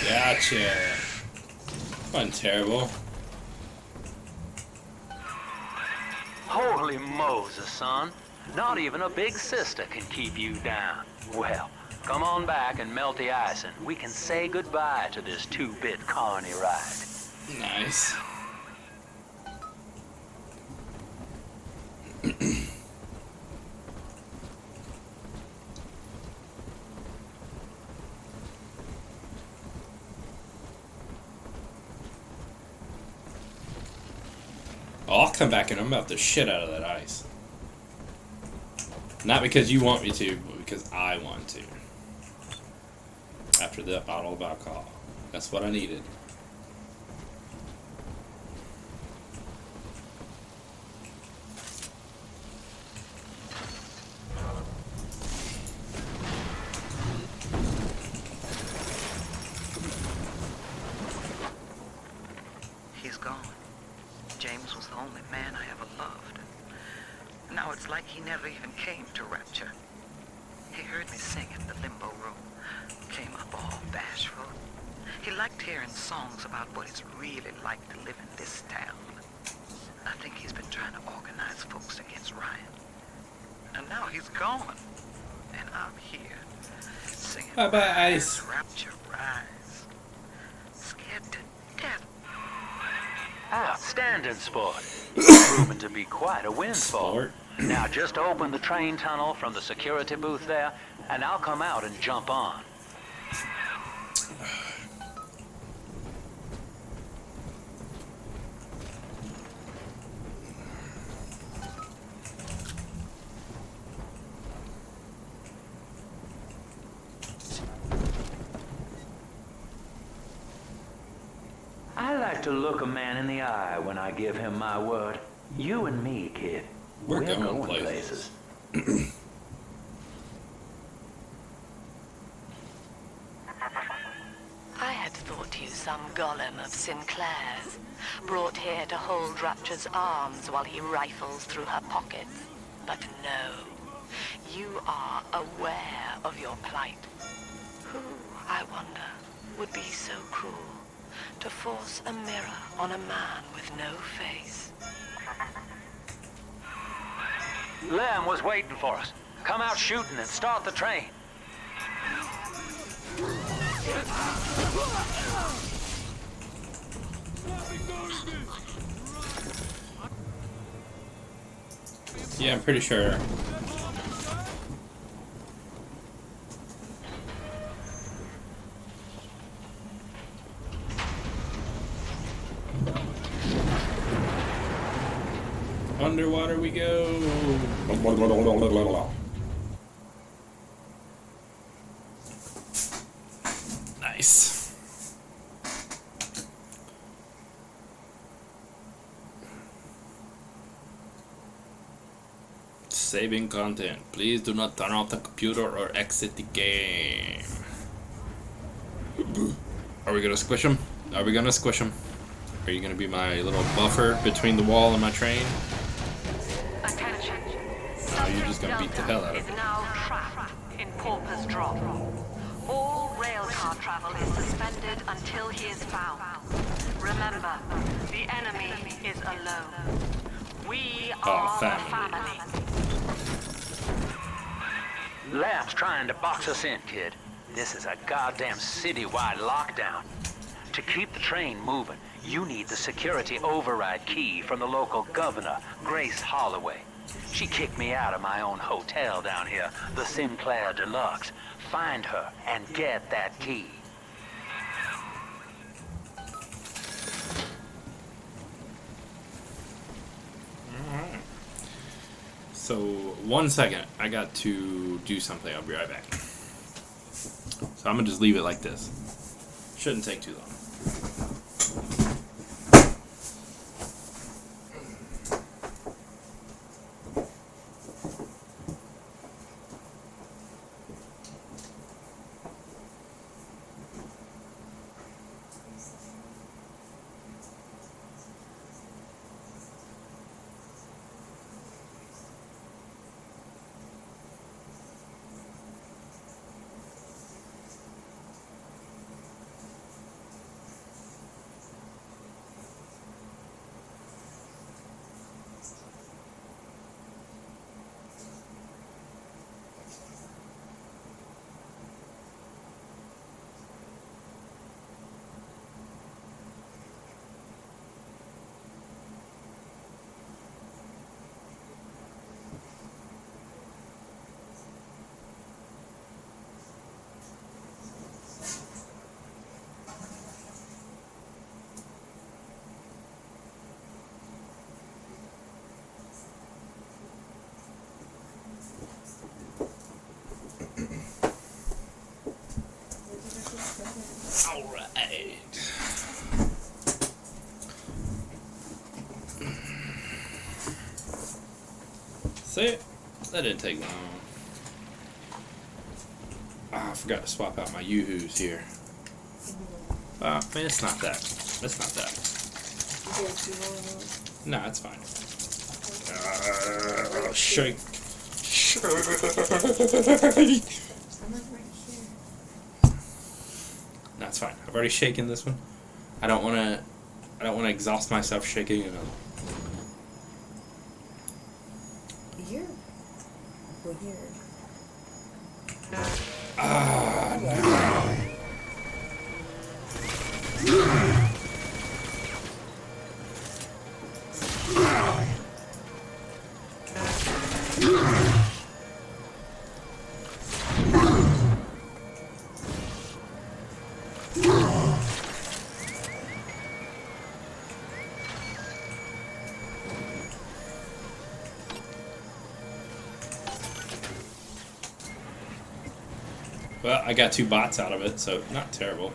Gotcha. Wasn't terrible. Holy Moses, son. Not even a big sister can keep you down. Well, come on back and melt the ice and we can say goodbye to this 2-bit carny ride. Nice. Oh, I'll come back and I'm about the shit out of that ice. Not because you want me to, but because I want to. After that bottle of alcohol. That's what I needed. He's gone. James was the only man I ever loved. Now it's like he never even came to Rapture. He heard me sing in the limbo room. Came up all bashful. He liked hearing songs about what it's really like to live in this town. I think he's been trying to organize folks against Ryan. And now he's gone. And I'm here, singing Bye-bye, Ice. Rapture Rise. Scared to death. Outstanding sport. Proven to be quite a windfall. Now just open the train tunnel from the security booth there, and I'll come out and jump on. I like to look a man in the eye when I give him my word. You and me, kid. We're going places. I had thought you some golem of Sinclair's, brought here to hold Rapture's arms while he rifles through her pockets. But no, you are aware of your plight. Who, I wonder, would be so cruel to force a mirror on a man with no face? Lamb was waiting for us. Come out shooting and start the train. Yeah, I'm pretty sure. Underwater we go. Nice. Saving content. Please do not turn off the computer or exit the game. Are we gonna squish him? Are we gonna squish him? Are you gonna be my little buffer between the wall and my train? Attention. Or are you just gonna beat the hell out of Is him? now trapped in Pauper's Drop. All railcar travel is suspended until he is found. Remember, the enemy is alone. We are the family. Lamb's trying to box us in, kid. This is a goddamn citywide lockdown. To keep the train moving, you need the security override key from the local governor, Grace Holloway. She kicked me out of my own hotel down here, the Sinclair Deluxe. Find her and get that key. Alright. So, 1 second. I got to do something. I'll be right back. So I'm gonna just leave it like this. Shouldn't take too long. Alright. See? That didn't take long. Ah, I forgot to swap out my yoo-hoos here. I mean, it's not that. It's not that. No, it's fine. Shake. Shake. No, it's fine. I've already shaken this one. I don't want to exhaust myself shaking another. You're weird. Ah, no. Well, I got 2 bots out of it, so not terrible.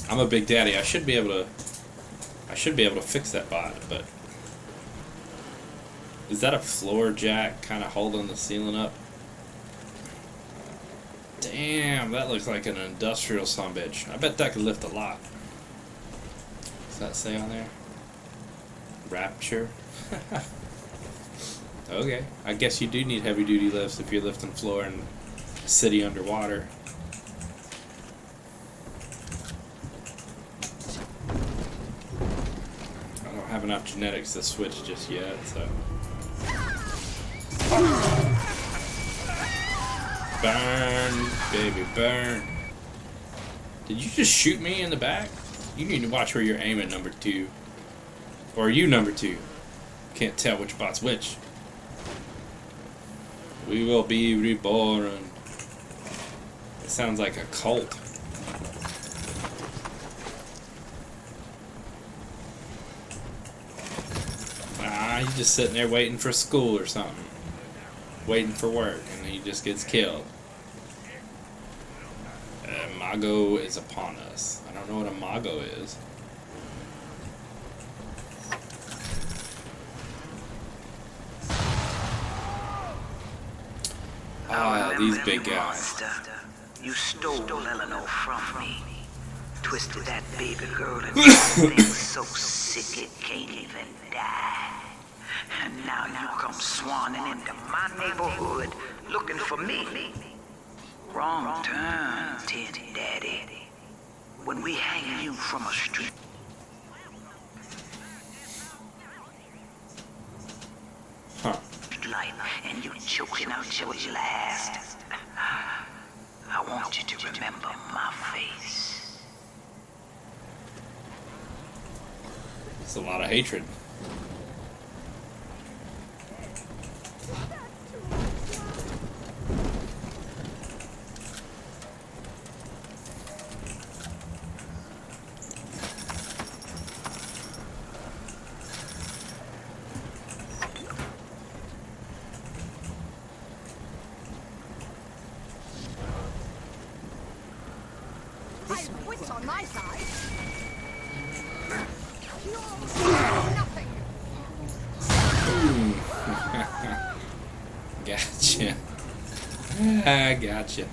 I'm a big daddy. I should be able to fix that bot, but is that a floor jack kind of holding the ceiling up? Damn, that looks like an industrial sumbitch. I bet that could lift a lot. Does that say on there? Rapture? Okay, I guess you do need heavy duty lifts if you're lifting floor in a city underwater. I don't have enough genetics to switch just yet, so. Burn, baby, burn. Did you just shoot me in the back? You need to watch where you're aiming, number 2. Or are you number 2? Can't tell which bot's which. We will be reborn. It sounds like a cult. Ah, he's just sitting there waiting for school or something. Waiting for work, and he just gets killed. Mago is upon us. I don't know what a Mago is. Ah, these big guys. You stole Elanor from me. Twisted that baby girl into something so sick it can't even die. And now you come swanning into my neighborhood looking for me. Wrong turn, Tin Daddy. When we hang you from a street. Huh. Light and you choking out your last. I want you to remember my face. It's a lot of hatred. Wits on my side. Nothing. Gotcha. I gotcha.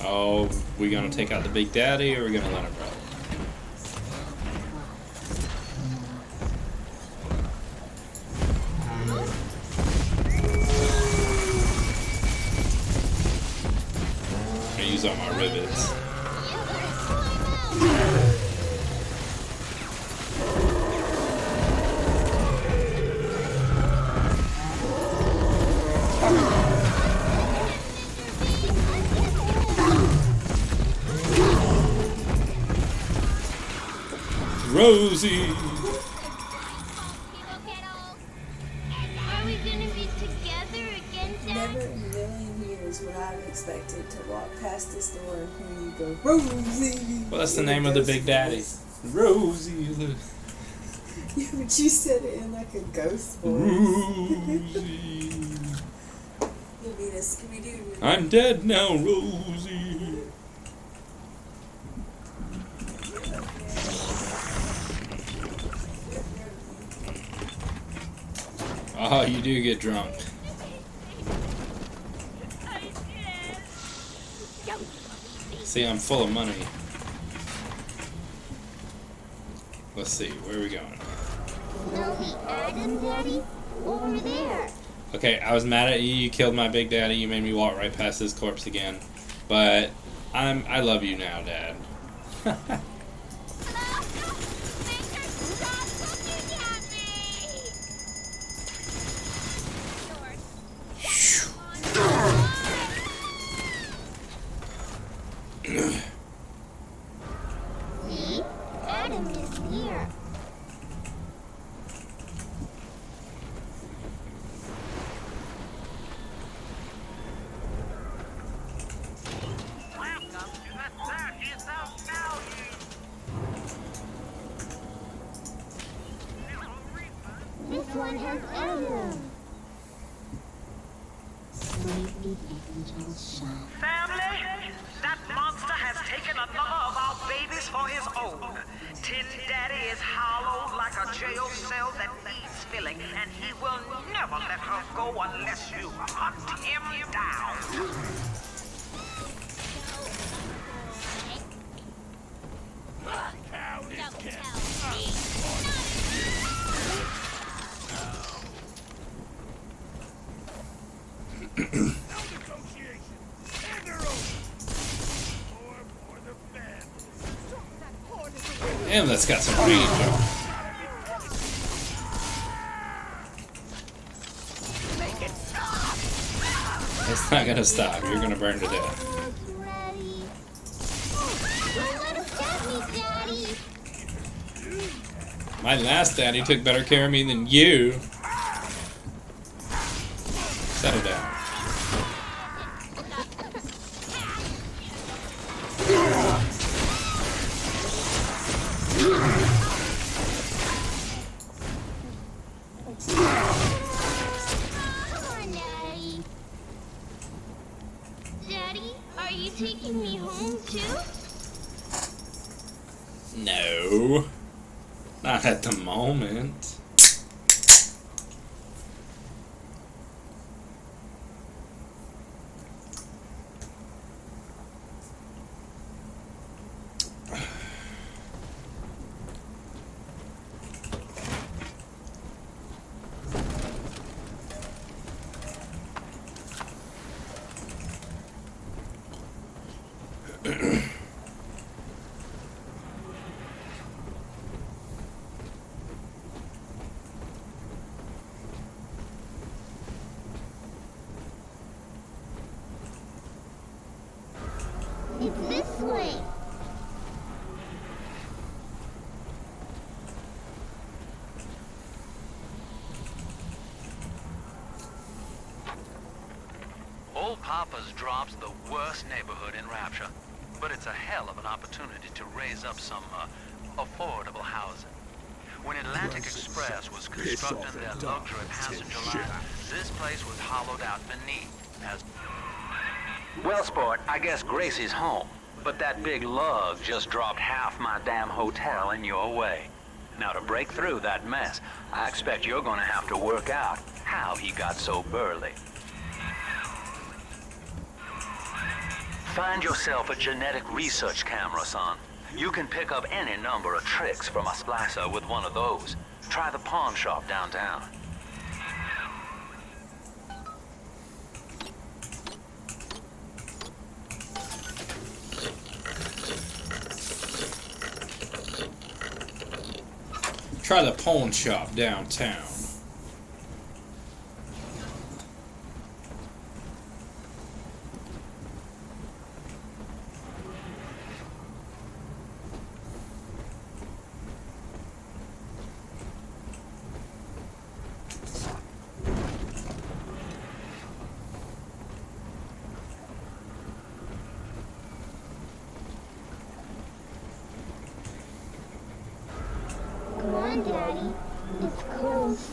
Oh, we gonna take out the big daddy, or we gonna let him run? I use all my rivets. Rosie! Are we gonna be together again, Dad? Never in a million years would I have expected to walk past this door and hear you go, Rosie! Well, that's the name of the big daddy. Rosie. Yeah, but you said it in like a ghost voice. Rosie. He'll be the Scooby-Doo. I'm dead now, Rosie. Oh, you do get drunk. See, I'm full of money. Let's see, where are we going? No, the Adam Daddy over there. Okay, I was mad at you. You killed my big daddy. You made me walk right past his corpse again. But I love you now, Dad. See? Adam is here. This one has Adam. Slightly angels shine. Family, that monster has taken another of our babies for his own. Tin Daddy is hollowed like a jail cell that needs filling, and he will never let her go unless you hunt him down. And that's got some range. It's not gonna stop. You're gonna burn to death. My last daddy took better care of me than you. Settle down. Daddy, are you taking me home too? No. Not at the moment. It's this way. Old Papa's Drop's the worst neighborhood in Rapture, but it's a hell of an opportunity to raise up some affordable housing. When Atlantic Express was constructing their luxury passenger line, this place was hollowed out beneath as... Well, sport, I guess Gracie's home, but that big lug just dropped half my damn hotel in your way. Now, to break through that mess, I expect you're gonna have to work out how he got so burly. Find yourself a genetic research camera, son. You can pick up any number of tricks from a splicer with one of those. Try the pawn shop downtown. Try the pawn shop downtown. Come on, Daddy. It's close.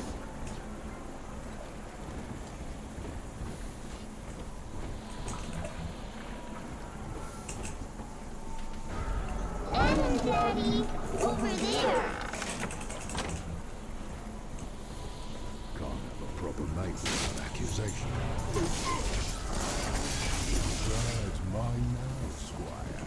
Daddy! Over there! Can't have a proper mate without accusation. That's mine now, Squire.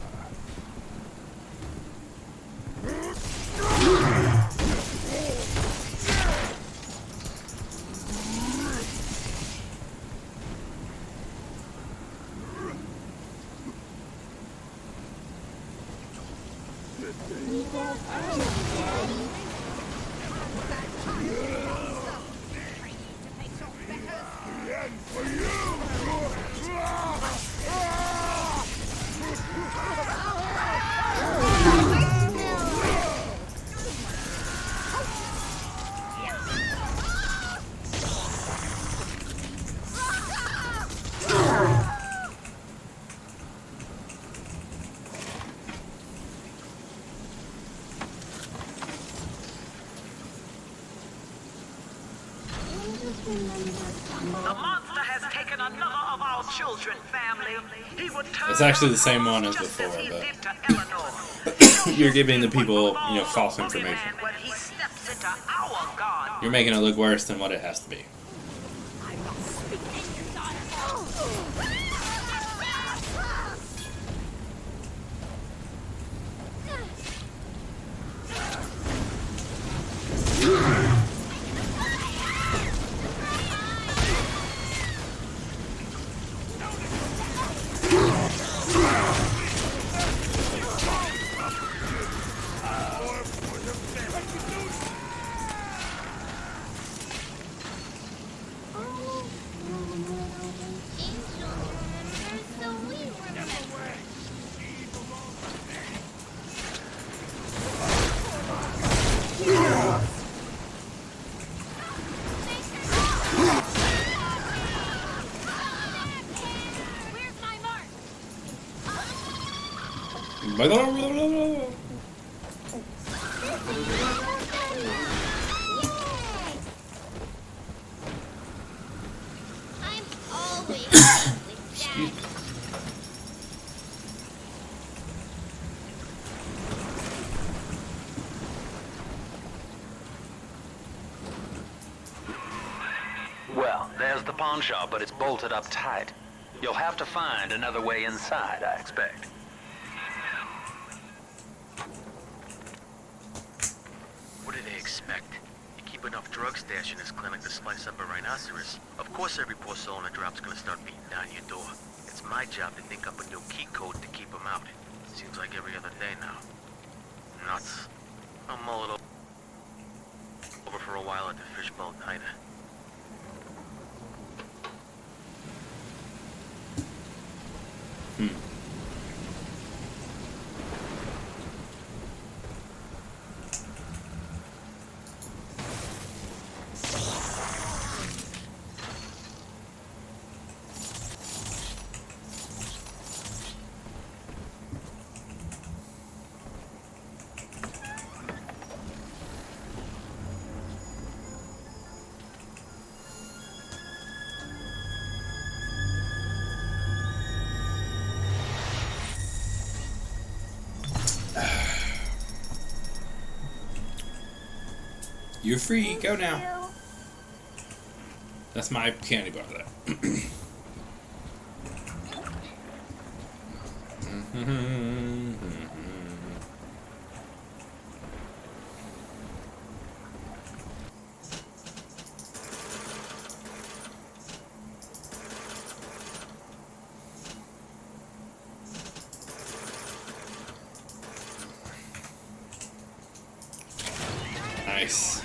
The monster has taken another of our children, family. He would turn It's actually the same one as before, but you're giving the people, false information. when he steps into our garden. You're making it look worse than what it has to be. Well, there's the pawn shop, but it's bolted up tight. You'll have to find another way inside, I expect. What do they expect? You keep enough drug stash in this clinic to slice up a rhinoceros. Of course every poor soul in the drop's gonna start beating down your door. It's my job to think up a new key code to keep them out. Seems like every other day now. Nuts. I'll mull it over for a while at the fishbowl diner. You're free. Go now. That's my candy bar there. Nice.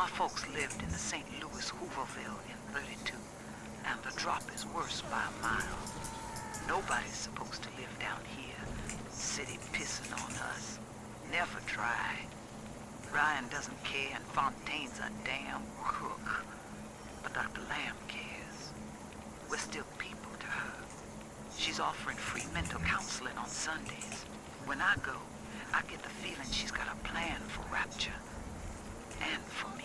My folks lived in the St. Louis Hooverville in 32, and the drop is worse by a mile. Nobody's supposed to live down here. City pissing on us. Never try. Ryan doesn't care, and Fontaine's a damn crook. But Dr. Lamb cares. We're still people to her. She's offering free mental counseling on Sundays. When I go, I get the feeling she's got a plan for Rapture. And for me.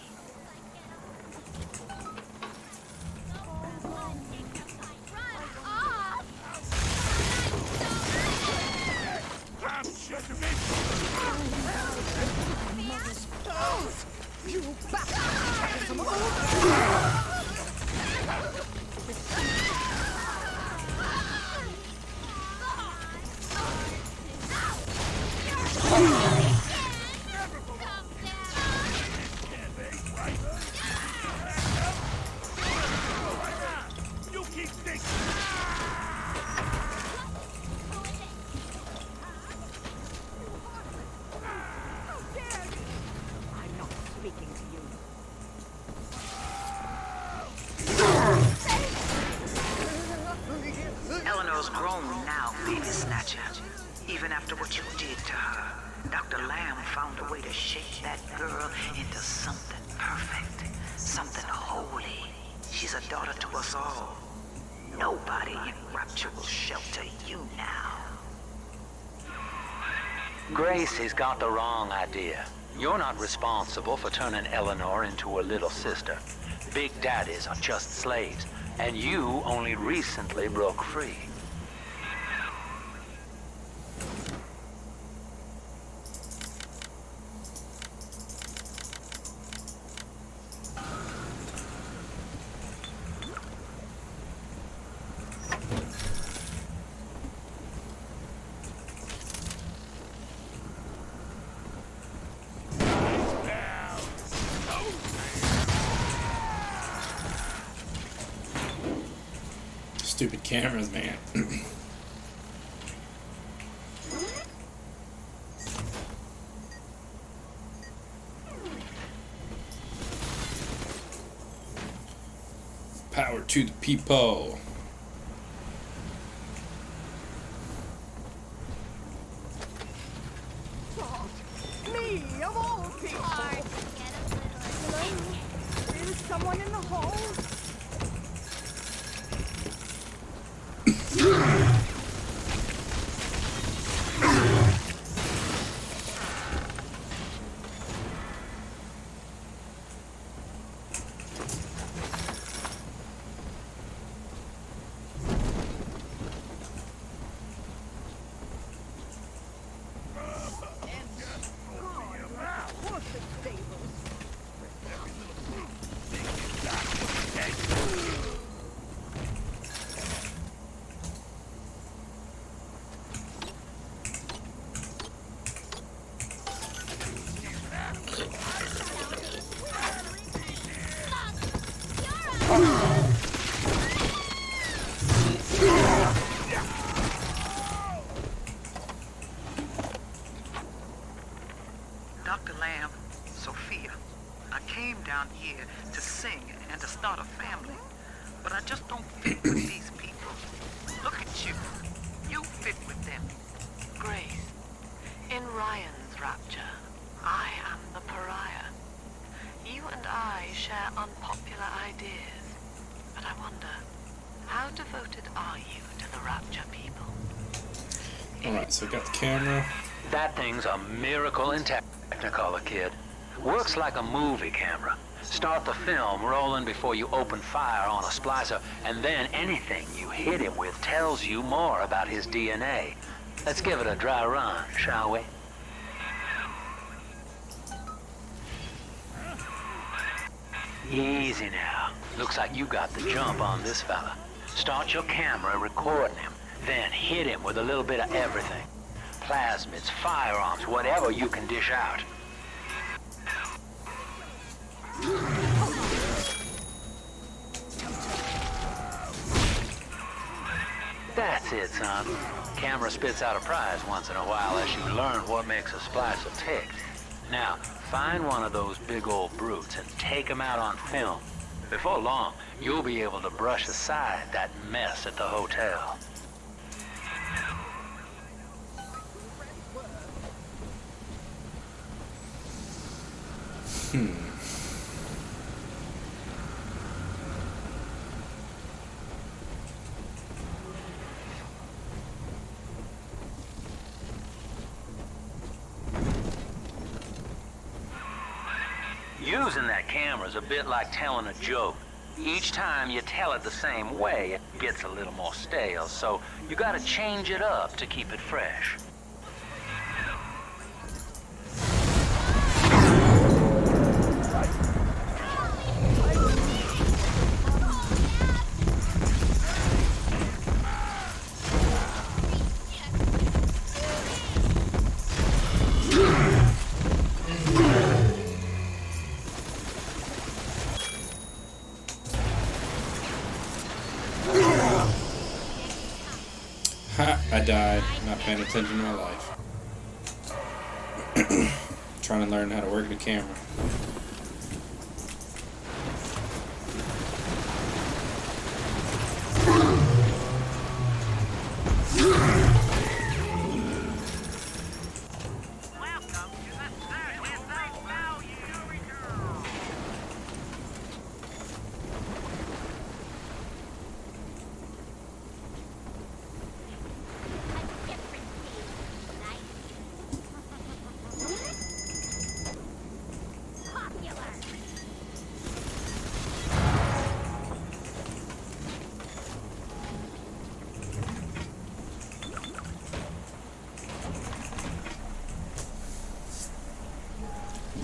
You bastard! You keep thinking. I'm not speaking to you. Eleanor's grown now, baby snatcher. Even after what you did to her, Dr. Lamb found a way to shape that girl into something perfect, something holy. She's a daughter to us all. Nobody in Rapture will shelter you now. Grace has got the wrong idea. You're not responsible for turning Elanor into a little sister. Big daddies are just slaves, and you only recently broke free. Stupid cameras, man. Power to the people. God, me of all people. Hello? Is someone in the hall? Dr. Lamb, Sophia, I came down here to sing and to start a family, but I just don't fit with these people. Look at you. You fit with them. Grace, in Ryan's Rapture, I am the pariah. You and I share unpopular ideas, but I wonder, how devoted are you to the Rapture people? Alright, so I got the camera. That thing's a miracle in Technicolor, kid. Works like a movie camera. Start the film rolling before you open fire on a splicer, and then anything you hit him with tells you more about his DNA. Let's give it a dry run, shall we? Easy now. Looks like you got the jump on this fella. Start your camera recording him, then hit him with a little bit of everything. Plasmids, firearms, whatever you can dish out. That's it, son. Camera spits out a prize once in a while as you learn what makes a splicer tick. Now, Find one of those big old brutes and take him out on film. Before long, you'll be able to brush aside that mess at the hotel. Using that camera is a bit like telling a joke. Each time you tell it the same way, it gets a little more stale, so you gotta change it up to keep it fresh. I died, not paying attention to my life. Trying to learn how to work the camera.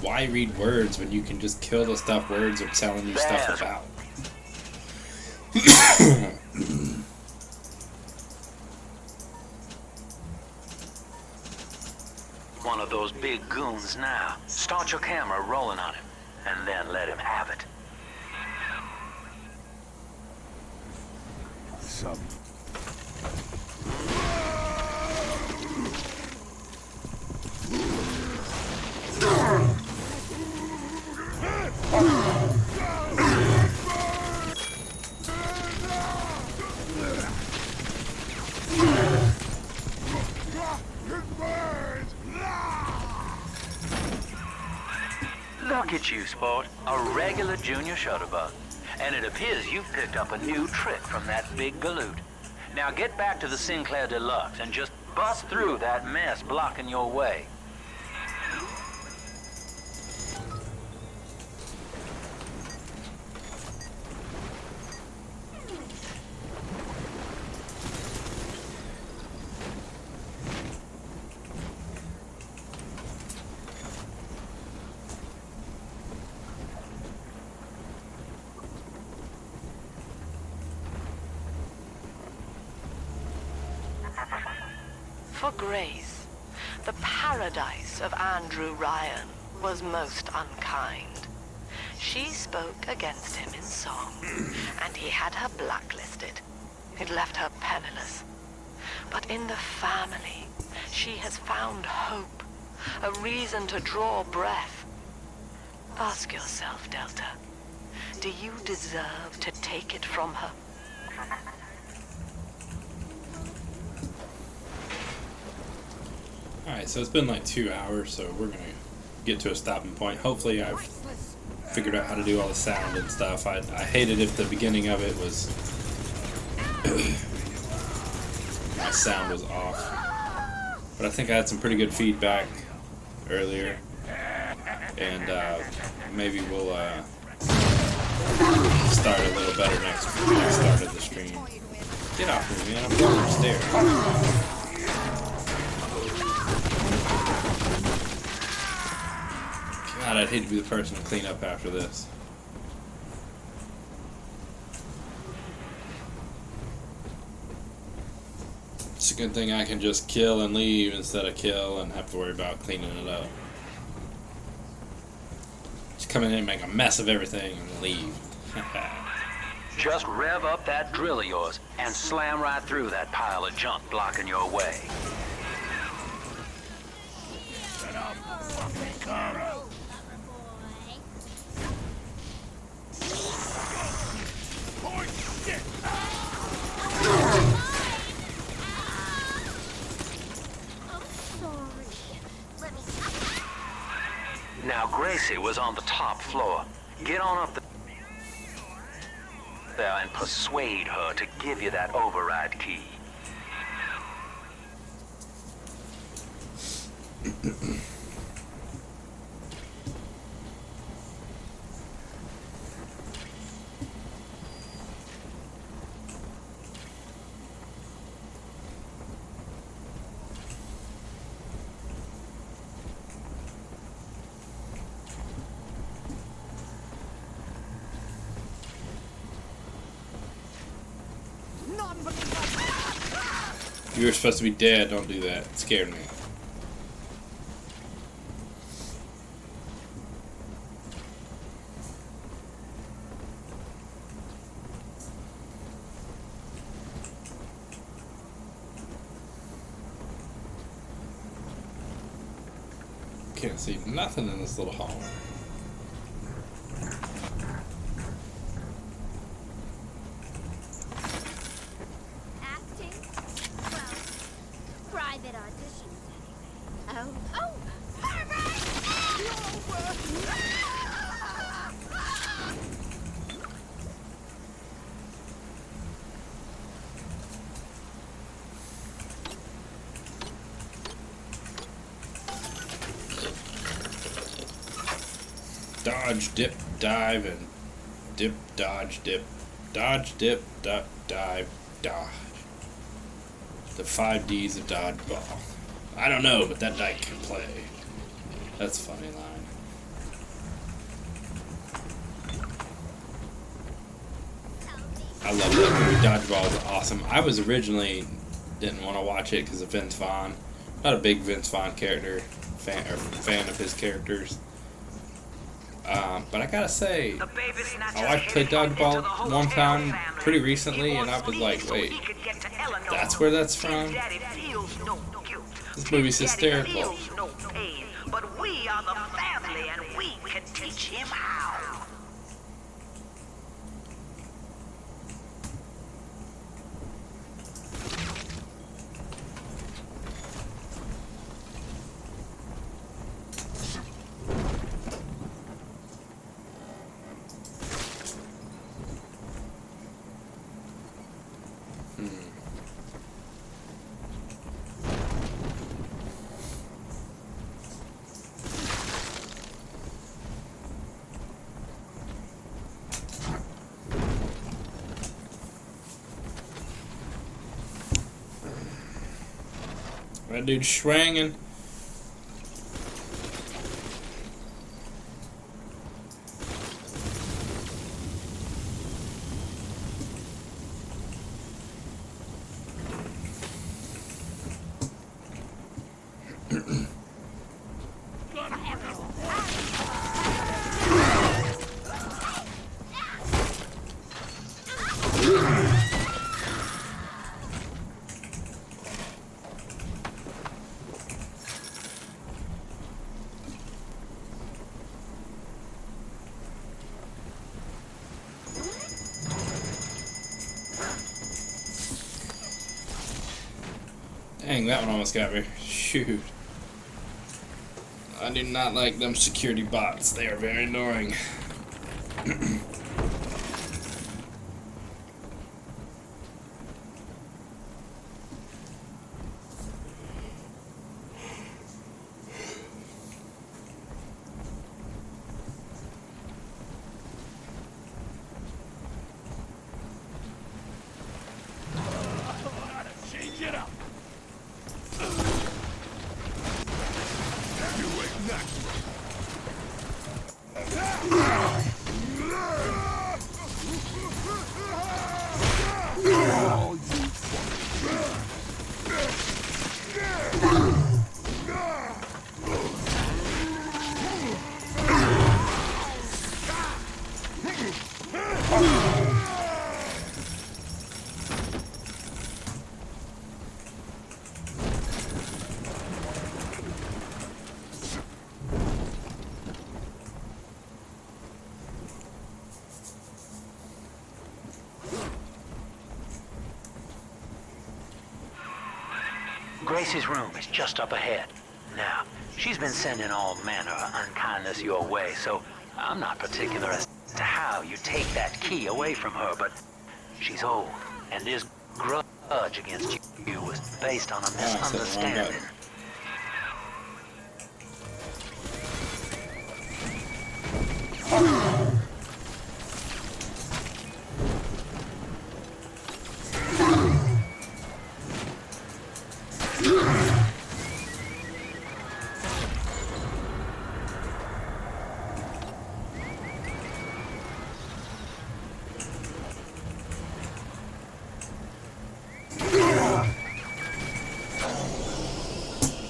Why read words when you can just kill the stuff words are telling you stuff about? One of those big goons now. Start your camera rolling on him, and then let him have it. Some. Look at you, sport. A regular junior shutterbug. And it appears you've picked up a new trick from that big galoot. Now get back to the Sinclair Deluxe and just bust through that mess blocking your way. For Grace, the paradise of Andrew Ryan was most unkind. She spoke against him in song, and he had her blacklisted. It left her penniless. But in the family, she has found hope, a reason to draw breath. Ask yourself, Delta, do you deserve to take it from her? Alright, so it's been like 2 hours, so we're gonna get to a stopping point. Hopefully I've figured out how to do all the sound and stuff. I hated if the beginning of it was my sound was off. But I think I had some pretty good feedback earlier. And maybe we'll start a little better next start of the stream. Get off of me, man. I'm going upstairs. God, I'd hate to be the person to clean up after this. It's a good thing I can just kill and leave instead of kill and have to worry about cleaning it up. Just come in and make a mess of everything and leave. Just rev up that drill of yours and slam right through that pile of junk blocking your way. Set up, fucking car. Gracie was on the top floor. Get on up there and persuade her to give you that override key. You were supposed to be dead. Don't do that. It scared me. Can't see nothing in this little hall. Dodge, dip, dive, and dip, dodge, dip. Dodge, dip, dive, dodge. The 5 Ds of dodgeball. I don't know, but that dyke can play. That's a funny line. I love that movie. Dodgeball is awesome. I was originally didn't want to watch it because of Vince Vaughn. Not a big Vince Vaughn character fan of his characters. But I gotta say, my wife played dodgeball one time pretty recently, and I was like, wait, that's where that's from? This movie's hysterical. But we are the family, and we can teach him how. That dude's swinging. Dang, that one almost got me. Shoot. I do not like them security bots. They are very annoying. Gracie's room is just up ahead. Now, She's been sending all manner of unkindness your way, so I'm not particular as to how you take that key away from her, but she's old, and this grudge against you was based on a misunderstanding.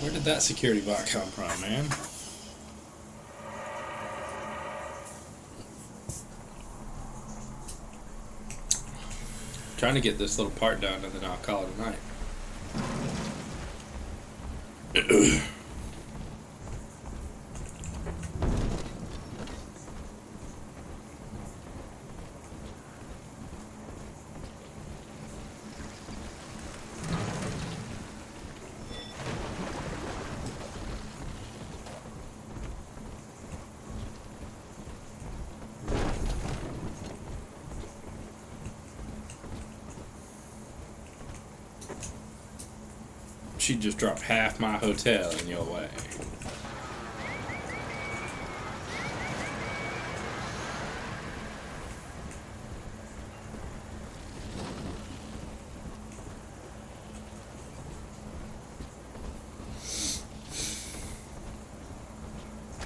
Where did that security bot come from, man? Trying to get this little part done and then I'll call it a night. She just dropped half my hotel in your way.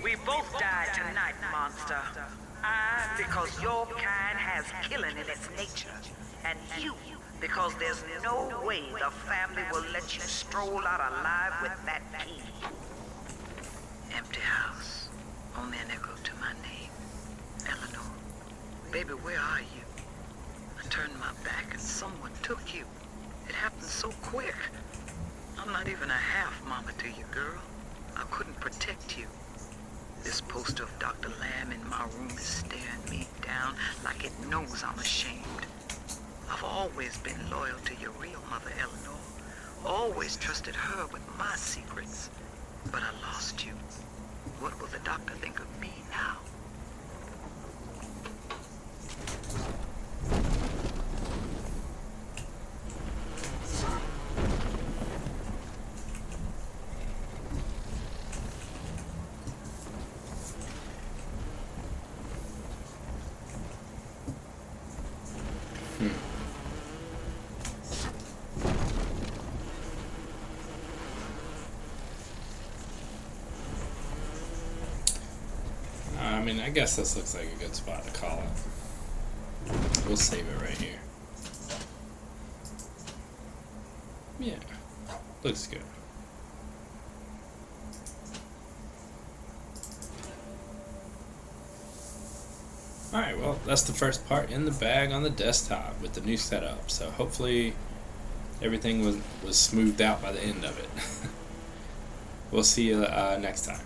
We both died tonight, monster. I, because your kind has killing in its nature. And you, because there's no way the family will let you stroll out alive with that key. Empty house. Only an echo to my name. Elanor. Baby, where are you? I turned my back and someone took you. It happened so quick. I'm not even a half mama to you, girl. I couldn't protect you. This poster of Dr. Lamb in my room is staring me down like it knows I'm ashamed. I've always been loyal to your real mother, Elanor. Always trusted her with my secrets. But I lost you. What will the doctor think of me now? I mean, I guess this looks like a good spot to call it. We'll save it right here. Yeah, looks good. Alright, well, that's the first part in the bag on the desktop with the new setup. So hopefully everything was smoothed out by the end of it. We'll see you next time.